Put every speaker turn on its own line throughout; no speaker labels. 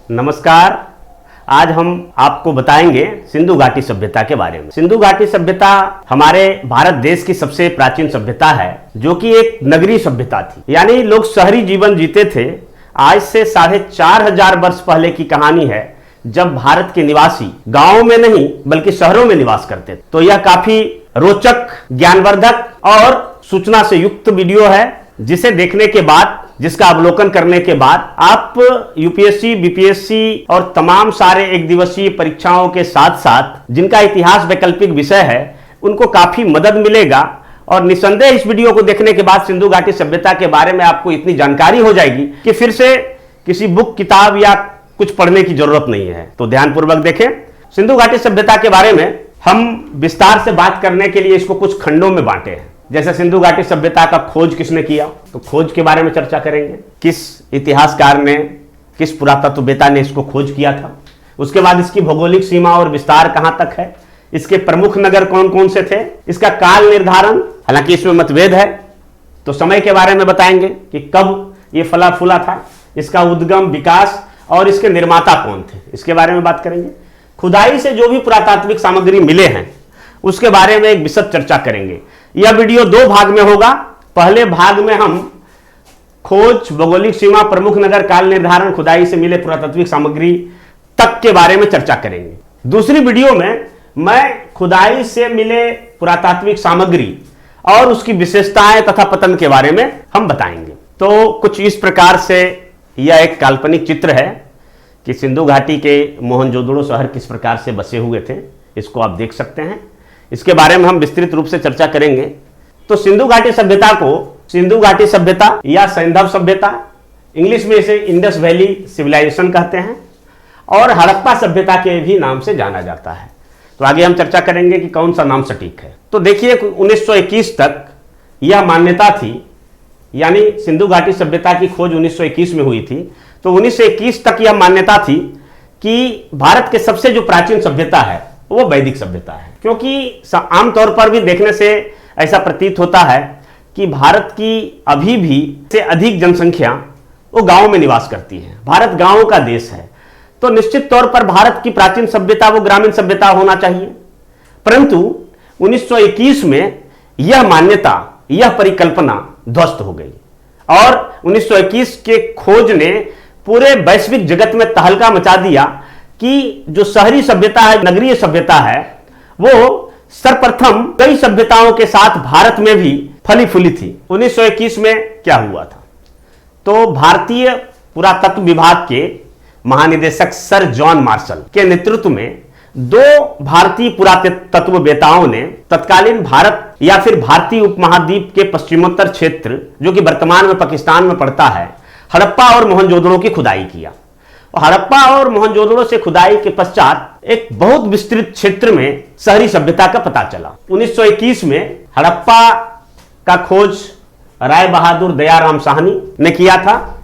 नमस्कार। आज हम आपको बताएंगे सिंधु घाटी सभ्यता के बारे में। सिंधु घाटी सभ्यता हमारे भारत देश की सबसे प्राचीन सभ्यता है, जो कि एक नगरीय सभ्यता थी, यानी लोग शहरी जीवन जीते थे। आज से 4,500 वर्ष पहले की कहानी है, जब भारत के निवासी गांवों में नहीं बल्कि शहरों में निवास करते थे। तो यह काफी रोचक, ज्ञानवर्धक और सूचना से युक्त वीडियो है, जिसे देखने के बाद, जिसका अवलोकन करने के बाद आप यूपीएससी, बीपीएससी और तमाम सारे एक दिवसीय परीक्षाओं के साथ साथ जिनका इतिहास वैकल्पिक विषय है, उनको काफी मदद मिलेगा। और निसंदेह इस वीडियो को देखने के बाद सिंधु घाटी सभ्यता के बारे में आपको इतनी जानकारी हो जाएगी कि फिर से किसी बुक, किताब या कुछ पढ़ने की जरूरत नहीं है। तो ध्यानपूर्वक देखें। सिंधु घाटी सभ्यता के बारे में हम विस्तार से बात करने के लिए इसको कुछ खंडों में बांटे हैं। जैसे सिंधु घाटी सभ्यता का खोज किसने किया, तो खोज के बारे में चर्चा करेंगे। किस इतिहासकार ने, किस पुरातत्ववेत्ता ने इसको खोज किया था। उसके बाद इसकी भौगोलिक सीमा और विस्तार कहां तक है, इसके प्रमुख नगर कौन कौन से थे, इसका काल निर्धारण, हालांकि इसमें मतभेद है। तो समय के बारे में बताएंगे कि कब ये फला फूला था, इसका उद्गम, विकास और इसके निर्माता कौन थे, इसके बारे में बात करेंगे। खुदाई से जो भी पुरातात्विक सामग्री मिले हैं उसके बारे में एक विशद चर्चा करेंगे। यह वीडियो 2 भाग में होगा। पहले भाग में हम खोज, भौगोलिक सीमा, प्रमुख नगर, काल निर्धारण, खुदाई से मिले पुरातात्विक सामग्री तक के बारे में चर्चा करेंगे। दूसरी वीडियो में मैं खुदाई से मिले पुरातात्विक सामग्री और उसकी विशेषताएं तथा पतन के बारे में हम बताएंगे। तो कुछ इस प्रकार से यह एक काल्पनिक चित्र है कि सिंधु घाटी के मोहनजोदड़ो शहर किस प्रकार से बसे हुए थे, इसको आप देख सकते हैं। इसके बारे में हम विस्तृत रूप से चर्चा करेंगे। तो सिंधु घाटी सभ्यता को सिंधु घाटी सभ्यता या सैंधव सभ्यता, इंग्लिश में इसे इंडस वैली सिविलाइजेशन कहते हैं, और हड़प्पा सभ्यता के भी नाम से जाना जाता है। तो आगे हम चर्चा करेंगे कि कौन सा नाम सटीक है। तो देखिए, 1921 तक यह मान्यता थी, यानी सिंधु घाटी सभ्यता की खोज 1921 में हुई थी। तो 1921 तक यह मान्यता थी कि भारत के सबसे जो प्राचीन सभ्यता है वो वैदिक सभ्यता है, क्योंकि आमतौर पर भी देखने से ऐसा प्रतीत होता है कि भारत की अभी भी से अधिक जनसंख्या वो गांवों में निवास करती है। भारत गांवों का देश है, तो निश्चित तौर पर भारत की प्राचीन सभ्यता वो ग्रामीण सभ्यता होना चाहिए। परंतु 1921 में यह मान्यता, यह परिकल्पना ध्वस्त हो गई और 1921 के खोज ने पूरे वैश्विक जगत में तहलका मचा दिया कि जो शहरी सभ्यता है, नगरीय सभ्यता है, वो सर्वप्रथम कई सभ्यताओं के साथ भारत में भी फली फूली थी। 1921 में क्या हुआ था, तो भारतीय पुरातत्व विभाग के महानिदेशक सर जॉन मार्शल के नेतृत्व में 2 भारतीय पुरातत्ववेत्ताओं ने तत्कालीन भारत या फिर भारतीय उपमहाद्वीप के पश्चिमोत्तर क्षेत्र, जो कि वर्तमान में पाकिस्तान में पड़ता है, हड़प्पा और मोहनजोदड़ो की खुदाई किया। हड़प्पा और मोहनजोदड़ो से खुदाई के पश्चात एक बहुत विस्तृत क्षेत्र में शहरी सभ्यता का पता चला। 1921 में हड़प्पा का खोज राय बहादुर दयाराम साहनी ने किया था,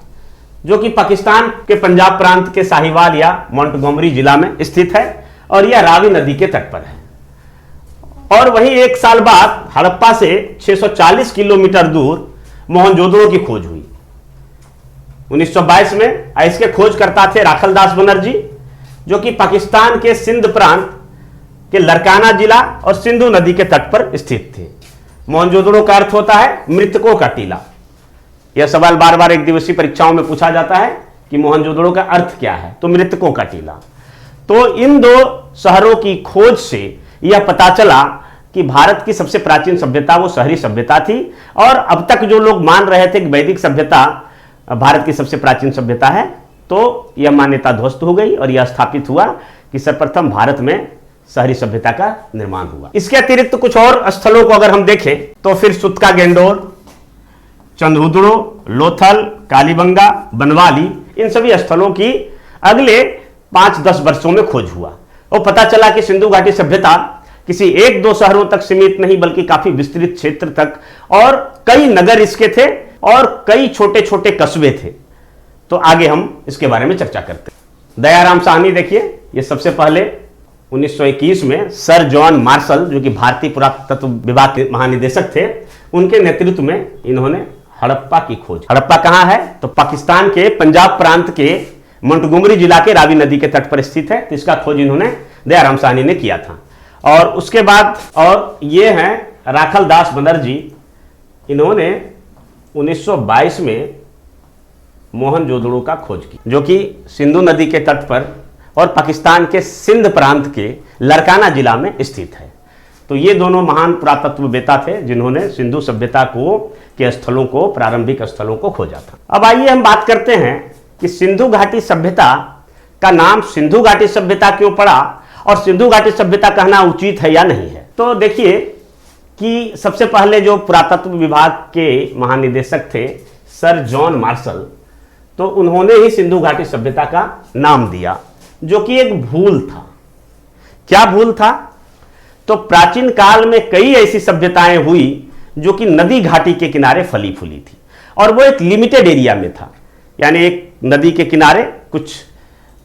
जो कि पाकिस्तान के पंजाब प्रांत के साहिवाल या मोंटगोमरी जिला में स्थित है और यह रावी नदी के तट पर है। और वहीं 1 साल बाद हड़प्पा से 640 किलोमीटर दूर मोहनजोदड़ो की खोज हुई। 1922 में इसके खोजकर्ता थे राखलदास बनर्जी, जो कि पाकिस्तान के सिंध प्रांत के लरकाना जिला और सिंधु नदी के तट पर स्थित थे। मोहनजोदड़ो का अर्थ होता है मृतकों का टीला। यह सवाल बार बार एक दिवसीय परीक्षाओं में पूछा जाता है कि मोहनजोदड़ो का अर्थ क्या है, तो मृतकों का टीला। तो इन 2 शहरों की खोज से यह पता चला कि भारत की सबसे प्राचीन सभ्यता वो शहरी सभ्यता थी। और अब तक जो लोग मान रहे थे कि वैदिक सभ्यता भारत की सबसे प्राचीन सभ्यता है, तो यह मान्यता ध्वस्त हो गई और यह स्थापित हुआ कि सर्वप्रथम भारत में शहरी सभ्यता का निर्माण हुआ। इसके अतिरिक्त कुछ और स्थलों को अगर हम देखें तो फिर सुत्का गेंडोर, चंद्रहुदड़ो, लोथल, कालीबंगा, बनवाली, इन सभी स्थलों की अगले 5-10 वर्षों में खोज हुआ और पता चला कि सिंधु घाटी सभ्यता किसी 1-2 शहरों तक सीमित नहीं बल्कि काफी विस्तृत क्षेत्र तक, और कई नगर इसके थे और कई छोटे छोटे कस्बे थे। तो आगे हम इसके बारे में चर्चा करते हैं। दयाराम साहनी, देखिए, ये सबसे पहले 1921 में सर जॉन मार्शल, जो कि भारतीय पुरातत्व विभाग के महानिदेशक थे, उनके नेतृत्व में इन्होंने हड़प्पा की खोज। हड़प्पा कहां है, तो पाकिस्तान के पंजाब प्रांत के मोंटगोमरी जिला के रावी नदी के तट पर स्थित है। तो इसका खोज इन्होंने दयाराम साहनी ने किया था। और उसके बाद और ये हैं राखल दास बनर्जी, इन्होंने 1922 में मोहनजोदड़ो का खोज की, जो कि सिंधु नदी के तट पर और पाकिस्तान के सिंध प्रांत के लरकाना जिला में स्थित है। तो ये दोनों महान पुरातत्ववेत्ता थे जिन्होंने सिंधु सभ्यता के स्थलों को, प्रारंभिक स्थलों को खोजा था। अब आइए हम बात करते हैं कि सिंधु घाटी सभ्यता का नाम सिंधु घाटी सभ्यता क्यों पड़ा और सिंधु घाटी सभ्यता कहना उचित है या नहीं है। तो देखिए कि सबसे पहले जो पुरातत्व विभाग के महानिदेशक थे सर जॉन मार्शल, तो उन्होंने ही सिंधु घाटी सभ्यता का नाम दिया, जो कि एक भूल था। क्या भूल था? तो प्राचीन काल में कई ऐसी सभ्यताएं हुई जो कि नदी घाटी के किनारे फली फूली थी, और वो एक लिमिटेड एरिया में था। यानी एक नदी के किनारे कुछ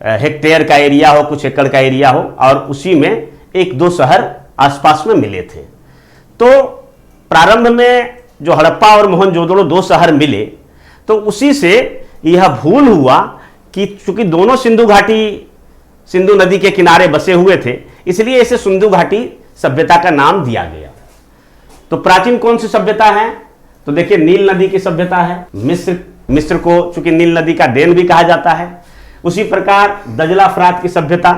हेक्टेयर का एरिया हो, कुछ एकड़ का एरिया हो, और उसी में एक दो शहर आसपास में मिले थे। तो प्रारंभ में जो हड़प्पा और मोहनजोदड़ो दो शहर मिले, तो उसी से यह भूल हुआ कि चूंकि दोनों सिंधु नदी के किनारे बसे हुए थे, इसलिए इसे सिंधु घाटी सभ्यता का नाम दिया गया। तो प्राचीन कौन सी सभ्यता है? तो देखिए नील नदी की सभ्यता है। मिस्र को चूंकि नील नदी का देन भी कहा जाता है। उसी प्रकार दजला फरात की सभ्यता,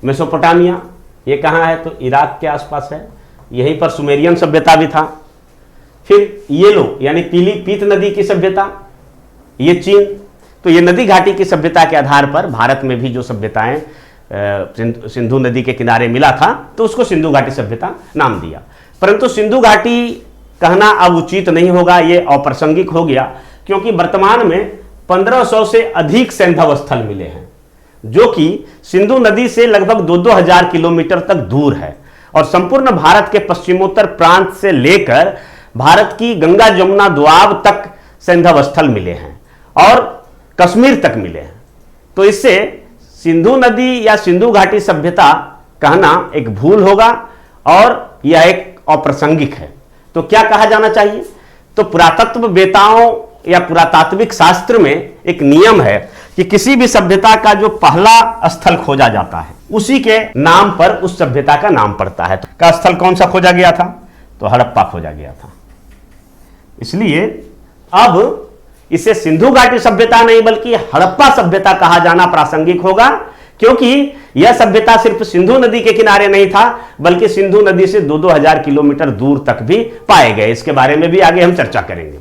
मेसोपोटामिया, ये कहाँ है? तो इराक के आसपास है। यहीं पर सुमेरियन सभ्यता भी था। फिर येलो यानी पीली पीत नदी की सभ्यता, ये चीन। तो ये नदी घाटी की सभ्यता के आधार पर भारत में भी जो सभ्यताएं सिंधु नदी के किनारे मिला था, तो उसको सिंधु घाटी सभ्यता नाम दिया। परंतु सिंधु घाटी कहना अब उचित नहीं होगा, ये अप्रासंगिक हो गया, क्योंकि वर्तमान में 1500 से अधिक सैंधव स्थल मिले हैं, जो कि सिंधु नदी से लगभग 2-2 हजार किलोमीटर तक दूर है, और संपूर्ण भारत के पश्चिमोत्तर प्रांत से लेकर भारत की गंगा जमुना दोआब तक सैंधव स्थल मिले हैं, और कश्मीर तक मिले हैं। तो इससे सिंधु नदी या सिंधु घाटी सभ्यता कहना एक भूल होगा, और यह एक अप्रासंगिक है। तो क्या कहा जाना चाहिए? तो पुरातत्ववेत्ताओं या पुरातात्विक शास्त्र में एक नियम है कि किसी भी सभ्यता का जो पहला स्थल खोजा जाता है, उसी के नाम पर उस सभ्यता का नाम पड़ता है। का स्थल कौन सा खोजा गया था? तो हड़प्पा खोजा गया था। इसलिए अब इसे सिंधु घाटी सभ्यता नहीं बल्कि हड़प्पा सभ्यता कहा जाना प्रासंगिक होगा, क्योंकि यह सभ्यता सिर्फ सिंधु नदी के किनारे नहीं था, बल्कि सिंधु नदी से 2-2 हजार किलोमीटर दूर तक भी पाए गए। इसके बारे में भी आगे हम चर्चा करेंगे।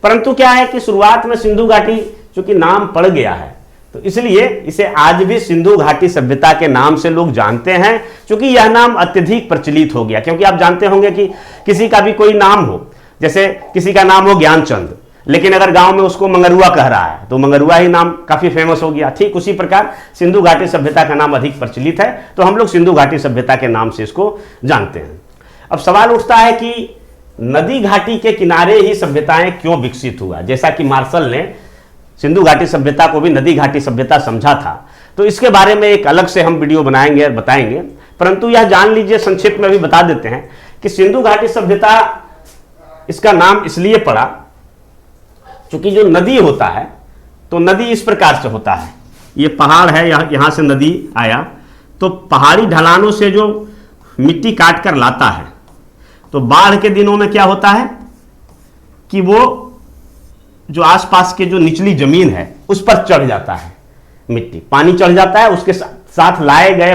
परंतु क्या है कि शुरुआत में सिंधु घाटी चूंकि नाम पड़ गया है, तो इसलिए इसे आज भी सिंधु घाटी सभ्यता के नाम से लोग जानते हैं, क्योंकि यह नाम अत्यधिक प्रचलित हो गया। क्योंकि आप जानते होंगे कि किसी का भी कोई नाम हो, जैसे किसी का नाम हो ज्ञानचंद, लेकिन अगर गांव में उसको मंगरुआ कह रहा है तो मंगरुआ ही नाम काफी फेमस हो गया। ठीक उसी प्रकार सिंधु घाटी सभ्यता का नाम अधिक प्रचलित है, तो हम लोग सिंधु घाटी सभ्यता के नाम से इसको जानते हैं। अब सवाल उठता है कि नदी घाटी के किनारे ही सभ्यताएं क्यों विकसित हुआ? जैसा कि मार्शल ने सिंधु घाटी सभ्यता को भी नदी घाटी सभ्यता समझा था, तो इसके बारे में एक अलग से हम वीडियो बनाएंगे और बताएंगे। परंतु यह जान लीजिए, संक्षिप्त में भी बता देते हैं कि सिंधु घाटी सभ्यता इसका नाम इसलिए पड़ा क्योंकि जो नदी होता है, तो नदी इस प्रकार से होता है। ये पहाड़ है, यहां से नदी आया, तो पहाड़ी ढलानों से जो मिट्टी काट कर लाता है, तो बाढ़ के दिनों में क्या होता है कि वो जो आसपास के जो निचली जमीन है उस पर चढ़ जाता है, मिट्टी, पानी चढ़ जाता है। उसके साथ लाए गए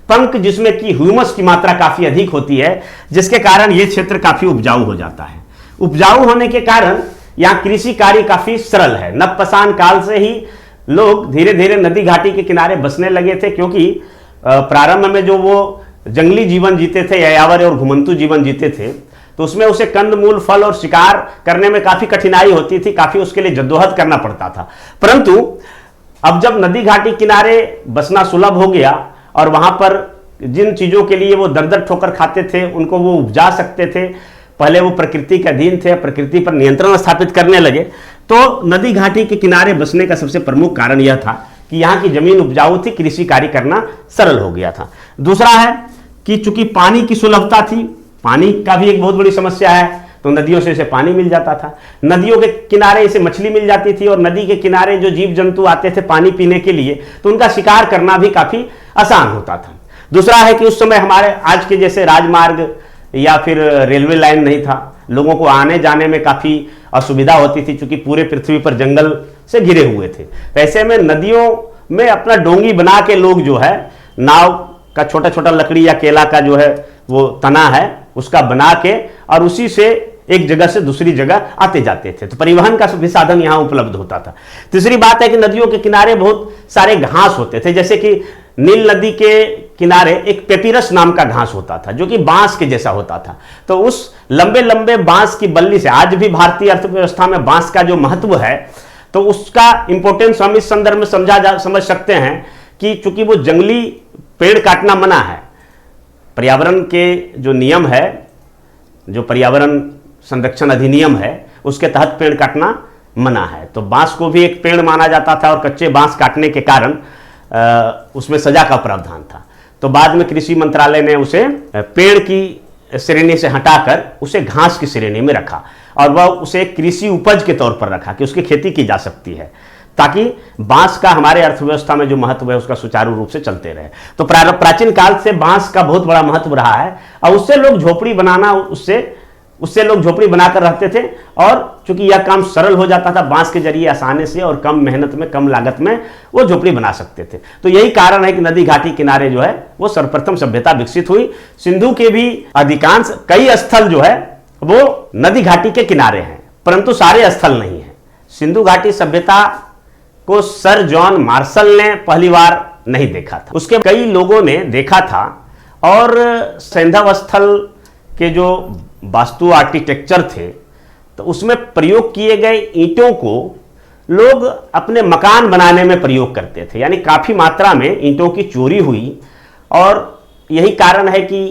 पंख जिसमें कि ह्यूमस की मात्रा काफी अधिक होती है, जिसके कारण ये क्षेत्र काफी उपजाऊ हो जाता है। उपजाऊ होने के कारण यहाँ कृषि कार्य काफी सरल है। नवपाषाण काल से ही लोग धीरे धीरे नदी घाटी के किनारे बसने लगे थे, क्योंकि प्रारंभ में जो वो जंगली जीवन जीते थे, यायावर और घुमंतु जीवन जीते थे, तो उसमें उसे कंद मूल फल और शिकार करने में काफी कठिनाई होती थी, काफी उसके लिए जद्दोजहद करना पड़ता था। परंतु अब जब नदी घाटी किनारे बसना सुलभ हो गया और वहां पर जिन चीजों के लिए वो दर ठोकर खाते थे उनको वो उपजा सकते थे, पहले वो प्रकृति के अधीन थे, प्रकृति पर नियंत्रण स्थापित करने लगे, तो नदी घाटी के किनारे बसने का सबसे प्रमुख कारण यह था कि यहाँ की जमीन उपजाऊ थी, कृषि कार्य करना सरल हो गया था। दूसरा है कि चूंकि पानी की सुलभता थी, पानी का भी एक बहुत बड़ी समस्या है, तो नदियों से इसे पानी मिल जाता था, नदियों के किनारे इसे मछली मिल जाती थी, और नदी के किनारे जो जीव जंतु आते थे पानी पीने के लिए तो उनका शिकार करना भी काफी आसान होता था। दूसरा है कि उस समय हमारे आज के जैसे राजमार्ग या फिर रेलवे लाइन नहीं था, लोगों को आने जाने में काफी असुविधा होती थी, क्योंकि पूरे पृथ्वी पर जंगल से घिरे हुए थे। ऐसे में नदियों में अपना डोंगी बना के लोग जो है नाव का छोटा छोटा लकड़ी या केला का जो है वो तना है उसका बना के और उसी से एक जगह से दूसरी जगह आते जाते थे, तो परिवहन का भी साधन यहाँ उपलब्ध होता था। तीसरी बात है कि नदियों के किनारे बहुत सारे घास होते थे, जैसे कि नील नदी के किनारे एक पेपिरस नाम का घास होता था जो कि बांस के जैसा होता था। तो उस लंबे लंबे बांस की बल्ली से आज भी भारतीय अर्थव्यवस्था में बांस का जो महत्व है तो उसका इंपॉर्टेंस हम इस संदर्भ में समझ सकते हैं कि चूंकि वो जंगली पेड़ काटना मना है, पर्यावरण के जो नियम है, जो पर्यावरण संरक्षण अधिनियम है उसके तहत पेड़ काटना मना है, तो बांस को भी एक पेड़ माना जाता था और कच्चे बांस काटने के कारण उसमें सजा का प्रावधान था। तो बाद में कृषि मंत्रालय ने उसे पेड़ की श्रेणी से हटाकर उसे घास की श्रेणी में रखा और वह उसे कृषि उपज के तौर पर रखा कि उसकी खेती की जा सकती है, ताकि बांस का हमारे अर्थव्यवस्था में जो महत्व है उसका सुचारू रूप से चलते रहे। तो प्राचीन काल से बांस का बहुत बड़ा महत्व रहा है और उससे लोग झोपड़ी बनाना उससे लोग झोपड़ी बनाकर रहते थे, और चूंकि यह काम सरल हो जाता था बांस के जरिए आसानी से और कम मेहनत में कम लागत में वो झोपड़ी बना सकते थे। तो यही कारण है कि नदी घाटी किनारे जो है वो सर्वप्रथम सभ्यता विकसित हुई। सिंधु के भी अधिकांश कई स्थल जो है वो नदी घाटी के किनारे हैं, परंतु सारे स्थल नहीं है। सिंधु घाटी सभ्यता को सर जॉन मार्शल ने पहली बार नहीं देखा था, उसके कई लोगों ने देखा था, और सैंधव स्थल के जो वास्तु आर्किटेक्चर थे तो उसमें प्रयोग किए गए ईंटों को लोग अपने मकान बनाने में प्रयोग करते थे, यानी काफी मात्रा में ईंटों की चोरी हुई। और यही कारण है कि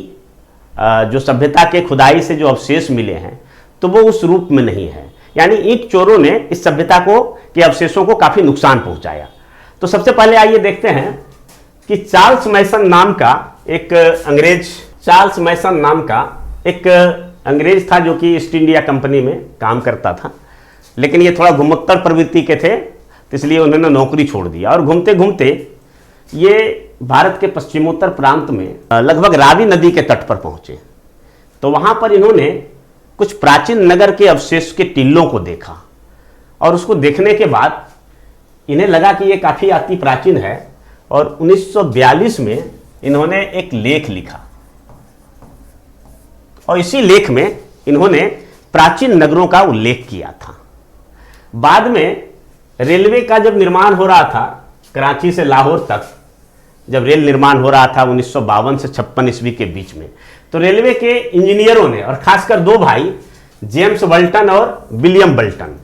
जो सभ्यता के खुदाई से जो अवशेष मिले हैं तो वो उस रूप में नहीं है, यानी ईंट चोरों ने इस सभ्यता को के अवशेषों को काफी नुकसान पहुंचाया। तो सबसे पहले आइए देखते हैं कि चार्ल्स मैसन नाम का एक अंग्रेज था जो कि ईस्ट इंडिया कंपनी में काम करता था, लेकिन ये थोड़ा घुमक्कड़ प्रवृत्ति के थे, तो इसलिए उन्होंने नौकरी छोड़ दिया और घूमते घूमते ये भारत के पश्चिमोत्तर प्रांत में लगभग रावी नदी के तट पर पहुंचे। तो वहां पर इन्होंने कुछ प्राचीन नगर के अवशेष के टिल्लों को देखा, और उसको देखने के बाद इन्हें लगा कि ये काफी अति प्राचीन है, और 1942 में इन्होंने एक लेख लिखा, और इसी लेख में इन्होंने प्राचीन नगरों का उल्लेख किया था। बाद में रेलवे का जब निर्माण हो रहा था कराची से लाहौर तक, जब रेल निर्माण हो रहा था 1952 से 56 ईस्वी के बीच में, तो रेलवे के इंजीनियरों ने, और खासकर दो भाई जेम्स बल्टन और विलियम बल्टन,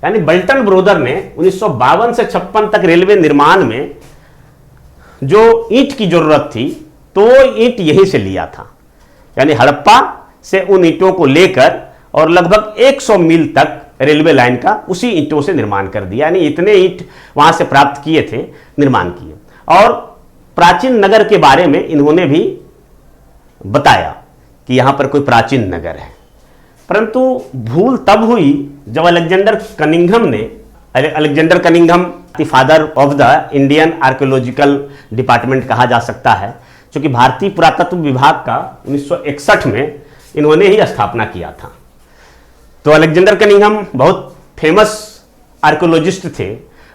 यानी बल्टन ब्रोदर ने 1952 से 56 तक रेलवे निर्माण में जो ईंट की जरूरत थी तो वो ईंट यहीं से लिया था, यानी हड़प्पा से उन ईंटों को लेकर और लगभग 100 मील तक रेलवे लाइन का उसी ईंटों से निर्माण कर दिया, यानी इतने ईंट वहां से प्राप्त किए थे, निर्माण किए। और प्राचीन नगर के बारे में इन्होंने भी बताया कि यहां पर कोई प्राचीन नगर है, परंतु भूल तब हुई जब Alexander Cunningham the father of the Indian archaeological department कहा जा सकता है, क्योंकि भारतीय पुरातत्व विभाग का 1961 में इन्होंने ही स्थापना किया था। तो अलेक्जेंडर कनिंघम बहुत फेमस आर्कियोलॉजिस्ट थे।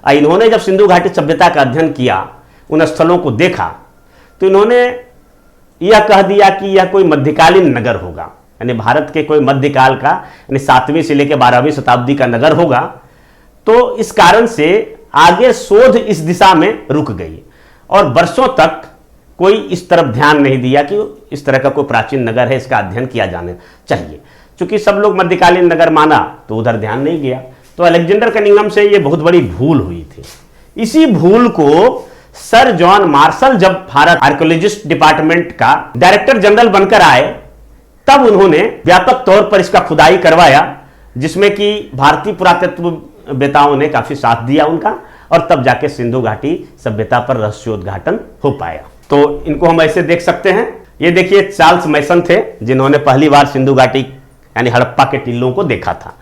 इन्होंने जब सिंधु घाटी सभ्यता का अध्ययन किया, उन स्थलों को देखा, तो इन्होंने यह कह दिया कि यह कोई मध्यकालीन नगर होगा, यानी भारत के कोई मध्यकाल का, यानी 7वीं से लेकर 12वीं शताब्दी का नगर होगा। तो इस कारण से आगे शोध इस दिशा में रुक गई और वर्षों तक कोई इस तरफ ध्यान नहीं दिया कि इस तरह का कोई प्राचीन नगर है, इसका अध्ययन किया जाना चाहिए। चूंकि सब लोग मध्यकालीन नगर माना तो उधर ध्यान नहीं गया। तो अलेक्जेंडर कनिंघम से ये बहुत बड़ी भूल हुई थी। इसी भूल को सर जॉन मार्शल जब भारत आर्कियोलॉजिस्ट डिपार्टमेंट का डायरेक्टर जनरल बनकर आए, तब उन्होंने व्यापक तौर पर इसका खुदाई करवाया, जिसमें कि भारतीय पुरातत्ववेताओं ने काफी साथ दिया उनका, और तब जाके सिंधु घाटी सभ्यता पर रहस्योद्घाटन हो पाया। तो इनको हम ऐसे देख सकते हैं। ये देखिए चार्ल्स मैसन थे जिन्होंने पहली बार सिंधु घाटी यानी हड़प्पा के टिल्लों को देखा था।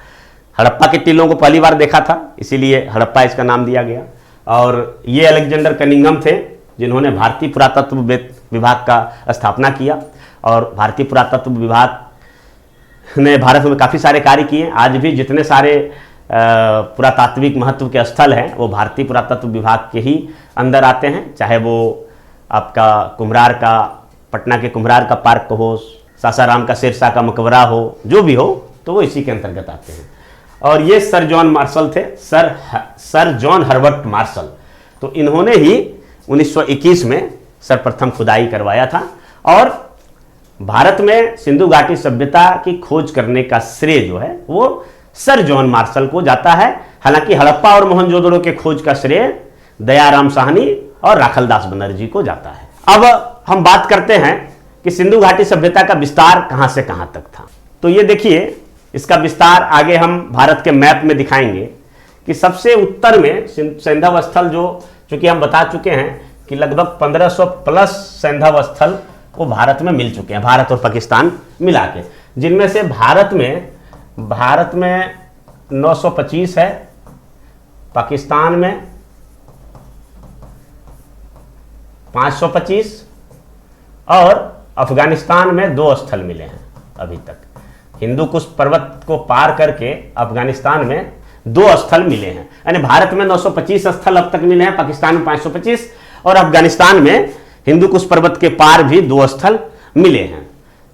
हड़प्पा के टिल्लों को पहली बार देखा था, इसीलिए हड़प्पा इसका नाम दिया गया। और ये अलेक्जेंडर कनिंघम थे जिन्होंने भारतीय पुरातत्व विभाग का स्थापना किया, और भारतीय पुरातत्व विभाग ने भारत में काफ़ी सारे कार्य किए। आज भी जितने सारे पुरातात्विक महत्व के स्थल हैं वो भारतीय पुरातत्व विभाग के ही अंदर आते हैं, चाहे वो आपका कुम्हरार का, पटना के कुम्हरार का पार्क हो, सासाराम का सिरसा का मकबरा हो, जो भी हो, तो वो इसी के अंतर्गत आते हैं। और ये सर जॉन मार्शल थे, सर जॉन हर्बर्ट मार्शल। तो इन्होंने ही 1921 में सर्वप्रथम खुदाई करवाया था, और भारत में सिंधु घाटी सभ्यता की खोज करने का श्रेय जो है वो सर जॉन मार्शल को जाता है। हालांकि हड़प्पा और मोहनजोदड़ो के खोज का श्रेय दयाराम साहनी और राखलदास बनर्जी को जाता है। अब हम बात करते हैं कि सिंधु घाटी सभ्यता का विस्तार कहां से कहां तक था। तो ये देखिए, इसका विस्तार आगे हम भारत के मैप में दिखाएंगे कि सबसे उत्तर में सैंधव स्थल, जो चूंकि हम बता चुके हैं कि लगभग 1500 प्लस सैंधव स्थल वो भारत में मिल चुके हैं, भारत और पाकिस्तान मिला के, जिनमें से भारत में 925 है, पाकिस्तान में 525 और अफगानिस्तान में 2 स्थल मिले हैं अभी तक। हिंदू कुश पर्वत को पार करके अफगानिस्तान में 2 स्थल मिले हैं, यानी भारत में 925 स्थल अब तक मिले हैं, पाकिस्तान में 525 और अफगानिस्तान में हिंदू कुश पर्वत के पार भी 2 स्थल मिले हैं।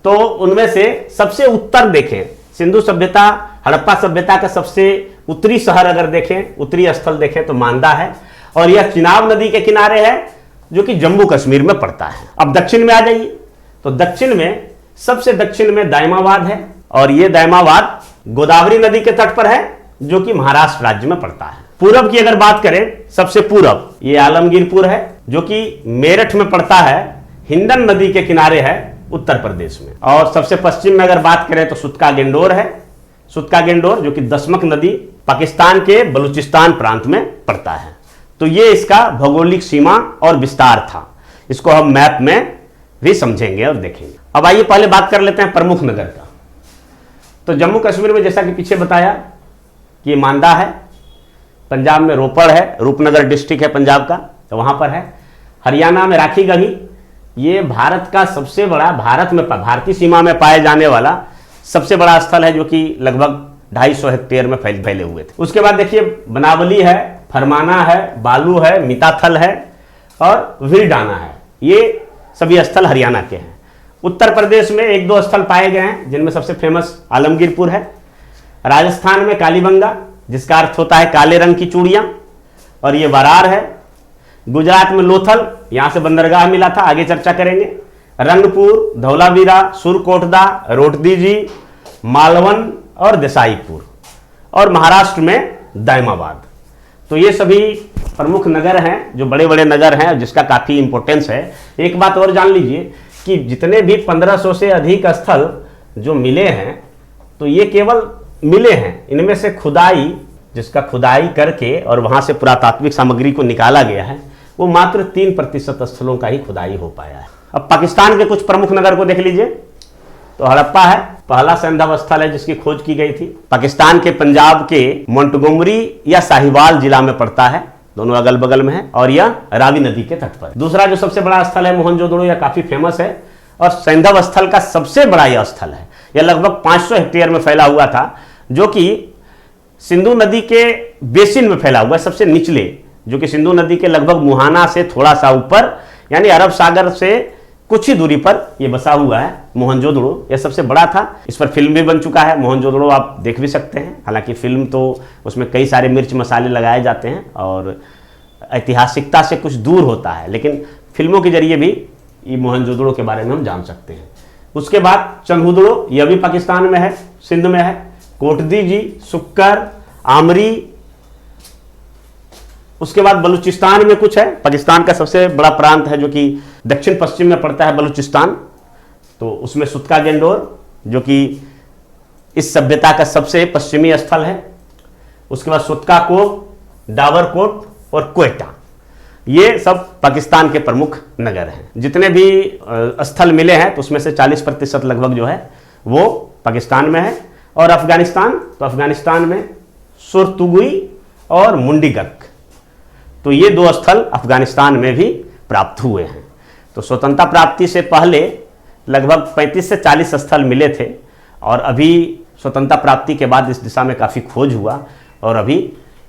तो उनमें से सबसे उत्तर देखें, सिंधु सभ्यता, हड़प्पा सभ्यता का सबसे उत्तरी शहर अगर देखें, उत्तरी स्थल देखें तो मांदा है, और यह चिनाब नदी के किनारे है जो कि जम्मू कश्मीर में पड़ता है। अब दक्षिण में आ जाइए, तो दक्षिण में सबसे दक्षिण में दायमाबाद है, और यह दायमाबाद गोदावरी नदी के तट पर है जो कि महाराष्ट्र राज्य में पड़ता है। पूरब की अगर बात करें, सबसे पूरब ये आलमगीरपुर है जो कि मेरठ में पड़ता है, हिंदन नदी के किनारे है उत्तर प्रदेश में। और सबसे पश्चिम में अगर बात करें तो सुतका गेंडोर है, सुतका गेंडोर जो कि दशमक नदी पाकिस्तान के बलूचिस्तान प्रांत में पड़ता है। तो ये इसका भौगोलिक सीमा और विस्तार था, इसको हम मैप में भी समझेंगे और देखेंगे। अब आइए पहले बात कर लेते हैं प्रमुख नगर का। तो जम्मू कश्मीर में जैसा कि पीछे बताया कि मांदा है, पंजाब में रोपड़ है, रूपनगर डिस्ट्रिक्ट है पंजाब का, तो वहां पर है। हरियाणा में राखीगढ़ी, ये भारत का सबसे बड़ा, भारत में भारतीय सीमा में पाए जाने वाला सबसे बड़ा स्थल है जो कि लगभग 250 हेक्टेयर में फैले हुए थे। उसके बाद देखिए बनावली है, फरमाना है, बालू है, मिताथल है और वीरडाना है, ये सभी स्थल हरियाणा के हैं। उत्तर प्रदेश में 1-2 स्थल पाए गए हैं जिनमें सबसे फेमस आलमगीरपुर है। राजस्थान में कालीबंगा, जिसका अर्थ होता है काले रंग की चूड़ियां, और ये वरार है। गुजरात में लोथल, यहां से बंदरगाह मिला था, आगे चर्चा करेंगे। रंगपुर, धौलावीरा, सुरकोटदा, रोटदीजी, मालवन और देसाईपुर, और महाराष्ट्र में दायमाबाद। तो ये सभी प्रमुख नगर हैं, जो बड़े बड़े नगर हैं, जिसका काफ़ी इंपॉर्टेंस है। एक बात और जान लीजिए कि जितने भी 1500 से अधिक स्थल जो मिले हैं, तो ये केवल मिले हैं, इनमें से खुदाई, जिसका खुदाई करके और वहाँ से पुरातात्विक सामग्री को निकाला गया है, वो मात्र 3% स्थलों का ही खुदाई हो पाया है। अब पाकिस्तान के कुछ प्रमुख नगर को देख लीजिए। तो हड़प्पा है, पहला सैंधव स्थल है जिसकी खोज की गई थी। पाकिस्तान के पंजाब के मोंटगोमरी या साहिवाल जिला में पड़ता है, दोनों अगल बगल में है, और यह रावी नदी के तट पर। दूसरा जो सबसे बड़ा स्थल है मोहनजोदड़ो, यह काफी फेमस है और सैंधव स्थल का सबसे बड़ा यह स्थल है। यह लगभग 500 हेक्टेयर में फैला हुआ था, जो कि सिंधु नदी के बेसिन में फैला हुआ है, सबसे निचले, जो कि सिंधु नदी के लगभग मुहाना से थोड़ा सा ऊपर, यानी अरब सागर से कुछ ही दूरी पर यह बसा हुआ है मोहनजोदड़ो। यह सबसे बड़ा था। इस पर फिल्म भी बन चुका है, मोहनजोदड़ो आप देख भी सकते हैं। हालांकि फिल्म तो उसमें कई सारे मिर्च मसाले लगाए जाते हैं और ऐतिहासिकता से कुछ दूर होता है, लेकिन फिल्मों के जरिए भी ये मोहनजोदड़ो के बारे में हम जान सकते हैं। उसके बाद चंहुदड़ो, यह भी पाकिस्तान में है, सिंध में है। कोटदीजी, सुक्कर, आमरी, उसके बाद बलूचिस्तान में कुछ है। पाकिस्तान का सबसे बड़ा प्रांत है जो कि दक्षिण पश्चिम में पड़ता है, बलूचिस्तान। तो उसमें सुतका गेंडोर, जो कि इस सभ्यता का सबसे पश्चिमी स्थल है। उसके बाद सुतका कोट, डावरकोट और क्वेटा, ये सब पाकिस्तान के प्रमुख नगर हैं। जितने भी स्थल मिले हैं तो उसमें से 40% लगभग जो है वो पाकिस्तान में है और अफगानिस्तान, तो अफगानिस्तान में सुरतुगुई और मुंडीगक, तो ये 2 स्थल अफगानिस्तान में भी प्राप्त हुए हैं। तो स्वतंत्रता प्राप्ति से पहले लगभग 35 से 40 स्थल मिले थे और अभी स्वतंत्रता प्राप्ति के बाद इस दिशा में काफ़ी खोज हुआ और अभी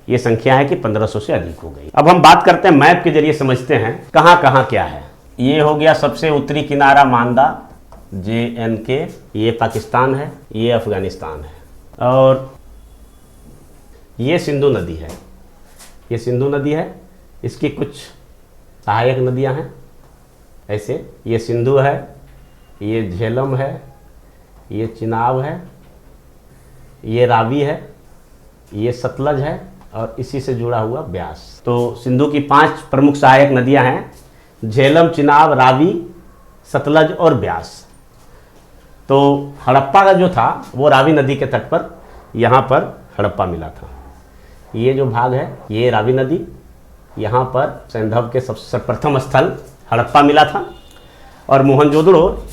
ये संख्या है कि 1500 से अधिक हो गई। अब हम बात करते हैं, मैप के जरिए समझते हैं कहाँ कहाँ क्या है। ये हो गया सबसे उत्तरी किनारा मांदा, JNK, ये पाकिस्तान है, ये अफगानिस्तान है और ये सिंधु नदी है। ये सिंधु नदी है, इसकी कुछ सहायक नदियां हैं ऐसे, ये सिंधु है, ये झेलम है, ये चिनाब है, ये रावी है, ये सतलज है और इसी से जुड़ा हुआ ब्यास। तो सिंधु की 5 प्रमुख सहायक नदियां हैं, झेलम, चिनाब, रावी, सतलज और ब्यास। तो हड़प्पा का जो था वो रावी नदी के तट पर, यहाँ पर हड़प्पा मिला था। ये जो भाग है ये रावी नदी, यहाँ पर सैंधव के सबसे प्रथम स्थल हड़प्पा मिला था और मोहनजोदड़ो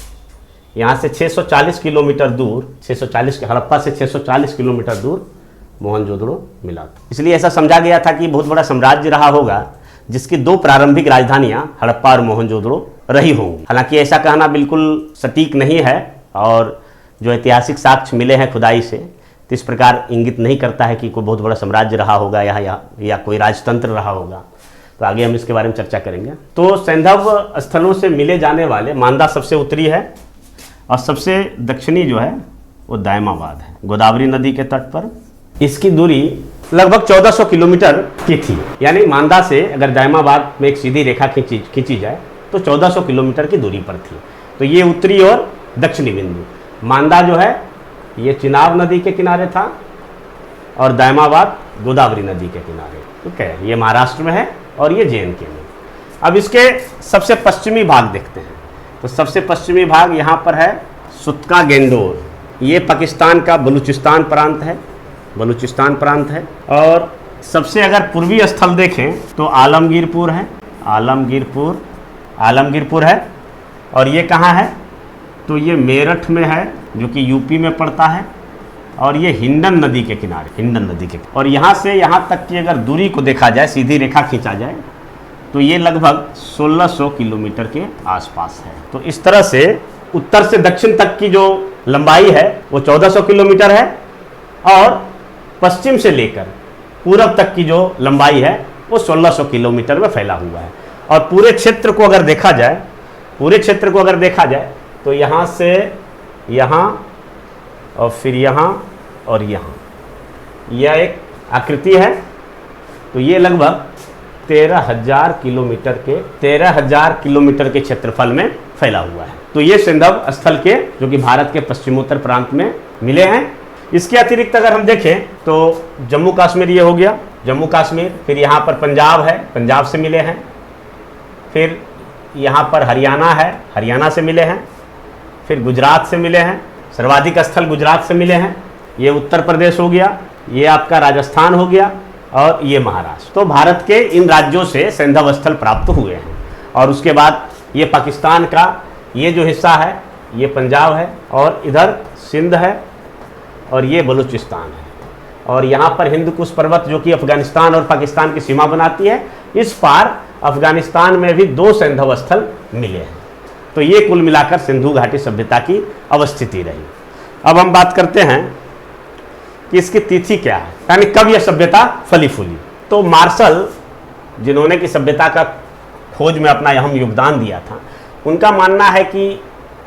यहाँ से 640 किलोमीटर दूर, 640 हड़प्पा से 640 किलोमीटर दूर मोहनजोदड़ो मिला था। इसलिए ऐसा समझा गया था कि बहुत बड़ा साम्राज्य रहा होगा जिसकी 2 प्रारंभिक राजधानियां हड़प्पा और मोहनजोदड़ो रही होंगी। हालांकि ऐसा कहना बिल्कुल सटीक नहीं है और जो ऐतिहासिक साक्ष्य मिले हैं खुदाई से तो इस प्रकार इंगित नहीं करता है कि कोई बहुत बड़ा साम्राज्य रहा होगा या कोई राजतंत्र रहा होगा। तो आगे हम इसके बारे में चर्चा करेंगे। तो सैंधव स्थलों से मिले जाने वाले मांदा सबसे उत्तरी है और सबसे दक्षिणी जो है वो दायमाबाद है, गोदावरी नदी के तट पर। इसकी दूरी लगभग 1400 किलोमीटर की थी, यानी मांदा से अगर दायमाबाद में एक सीधी रेखा खींची जाए तो 1400 किलोमीटर की दूरी पर थी। तो ये उत्तरी और दक्षिणी बिंदु। मांदा जो है ये चिनाब नदी के किनारे था और दायमाबाद गोदावरी नदी के किनारे, ठीक है, ये महाराष्ट्र में है और ये JNK में। अब इसके सबसे पश्चिमी भाग देखते हैं। तो सबसे पश्चिमी भाग यहाँ पर है सुतका गेंदोर, ये पाकिस्तान का बलूचिस्तान प्रांत है, बलूचिस्तान प्रांत है। और सबसे अगर पूर्वी स्थल देखें तो आलमगीरपुर है, आलमगीरपुर है और ये कहाँ है तो ये मेरठ में है जो कि यूपी में पड़ता है और ये हिंडन नदी के किनारे, हिंडन नदी के, और यहाँ से यहाँ तक की अगर दूरी को देखा जाए, सीधी रेखा खींचा जाए तो ये लगभग 1600 किलोमीटर के आसपास है। तो इस तरह से उत्तर से दक्षिण तक की जो लंबाई है वो 1400 किलोमीटर है और पश्चिम से लेकर पूरब तक की जो लंबाई है वो 1600 किलोमीटर में फैला हुआ है। और पूरे क्षेत्र को अगर देखा जाए, तो यहाँ से यहाँ और फिर यहाँ और यहाँ, यह एक आकृति है। तो ये लगभग 13,000 किलोमीटर के क्षेत्रफल में फैला हुआ है। तो ये सैंधव स्थल के जो कि भारत के पश्चिमोत्तर प्रांत में मिले हैं। इसके अतिरिक्त अगर हम देखें तो जम्मू कश्मीर ये हो गया, जम्मू कश्मीर, फिर यहाँ पर पंजाब है, पंजाब से मिले हैं, फिर यहाँ पर हरियाणा है, हरियाणा से मिले हैं, फिर गुजरात से मिले हैं, सर्वाधिक स्थल गुजरात से मिले हैं, ये उत्तर प्रदेश हो गया, ये आपका राजस्थान हो गया और ये महाराष्ट्र। तो भारत के इन राज्यों से सैंधव स्थल प्राप्त हुए हैं। और उसके बाद ये पाकिस्तान का ये जो हिस्सा है ये पंजाब है और इधर सिंध है और ये बलूचिस्तान है और यहाँ पर हिंदकुश पर्वत जो कि अफगानिस्तान और पाकिस्तान की सीमा बनाती है, इस पार अफगानिस्तान में भी 2 सैंधव स्थल मिले हैं। तो ये कुल मिलाकर सिंधु घाटी सभ्यता की अवस्थिति रही। अब हम बात करते हैं कि इसकी तिथि क्या है, यानी कब यह सभ्यता फली फूली। तो मार्शल, जिन्होंने की सभ्यता का खोज में अपना अहम योगदान दिया था, उनका मानना है कि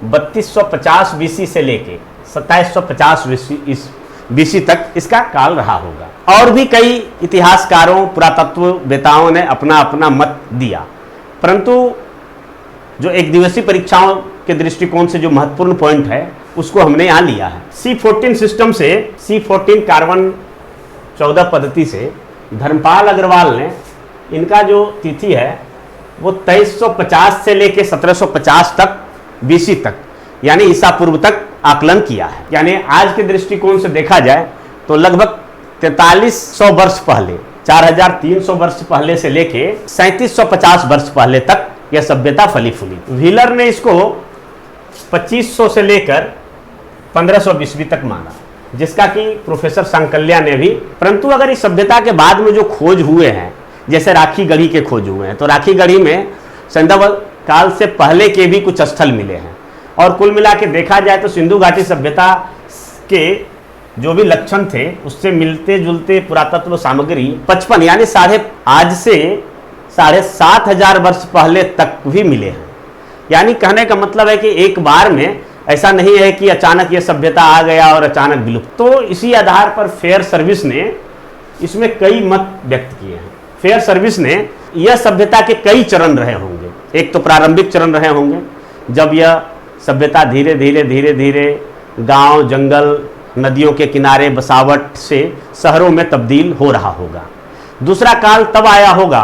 3250 BC से लेके 2750 BC तक इसका काल रहा होगा। और भी कई इतिहासकारों, पुरातत्ववेताओं ने अपना अपना मत दिया, परंतु जो एक दिवसीय परीक्षाओं के दृष्टिकोण से जो महत्वपूर्ण पॉइंट है उसको हमने यहाँ लिया है। C14 सिस्टम से, C14 कार्बन 14 पद्धति से धर्मपाल अग्रवाल ने इनका जो तिथि है वो 2350 से लेके 1750 तक BC तक, यानी ईसा पूर्व तक आकलन किया है। यानी आज के दृष्टिकोण से देखा जाए तो लगभग 4300 वर्ष पहले, 4300 वर्ष पहले से लेके 3750 वर्ष पहले तक यह सभ्यता फली फूली। व्हीलर ने इसको 2500 से लेकर 1500 ईस्वी तक माना। जिसका कि प्रोफेसर सांकल्या ने भी। परंतु अगर इस सभ्यता के बाद में जो खोज हुए हैं, जैसे राखी गढ़ी के खोज हुए हैं, तो राखी गढ़ी में सैंधव काल से पहले के भी कुछ स्थल मिले हैं। और कुल मिला के देखा जाए तो सिंधु घाटी सभ्यता के जो भी लक्षण थे उससे मिलते जुलते पुरातत्व सामग्री 55 यानी आज से 7,500 वर्ष पहले तक भी मिले हैं। यानी कहने का मतलब है कि एक बार में ऐसा नहीं है कि अचानक ये सभ्यता आ गया और अचानक विलुप्त। तो इसी आधार पर फेयर सर्विस ने इसमें कई मत व्यक्त किए हैं। फेयर सर्विस ने यह सभ्यता के कई चरण रहे होंगे। एक तो प्रारंभिक चरण रहे होंगे जब यह सभ्यता धीरे धीरे गांव, जंगल, नदियों के किनारे बसावट से शहरों में तब्दील हो रहा होगा। दूसरा काल तब आया होगा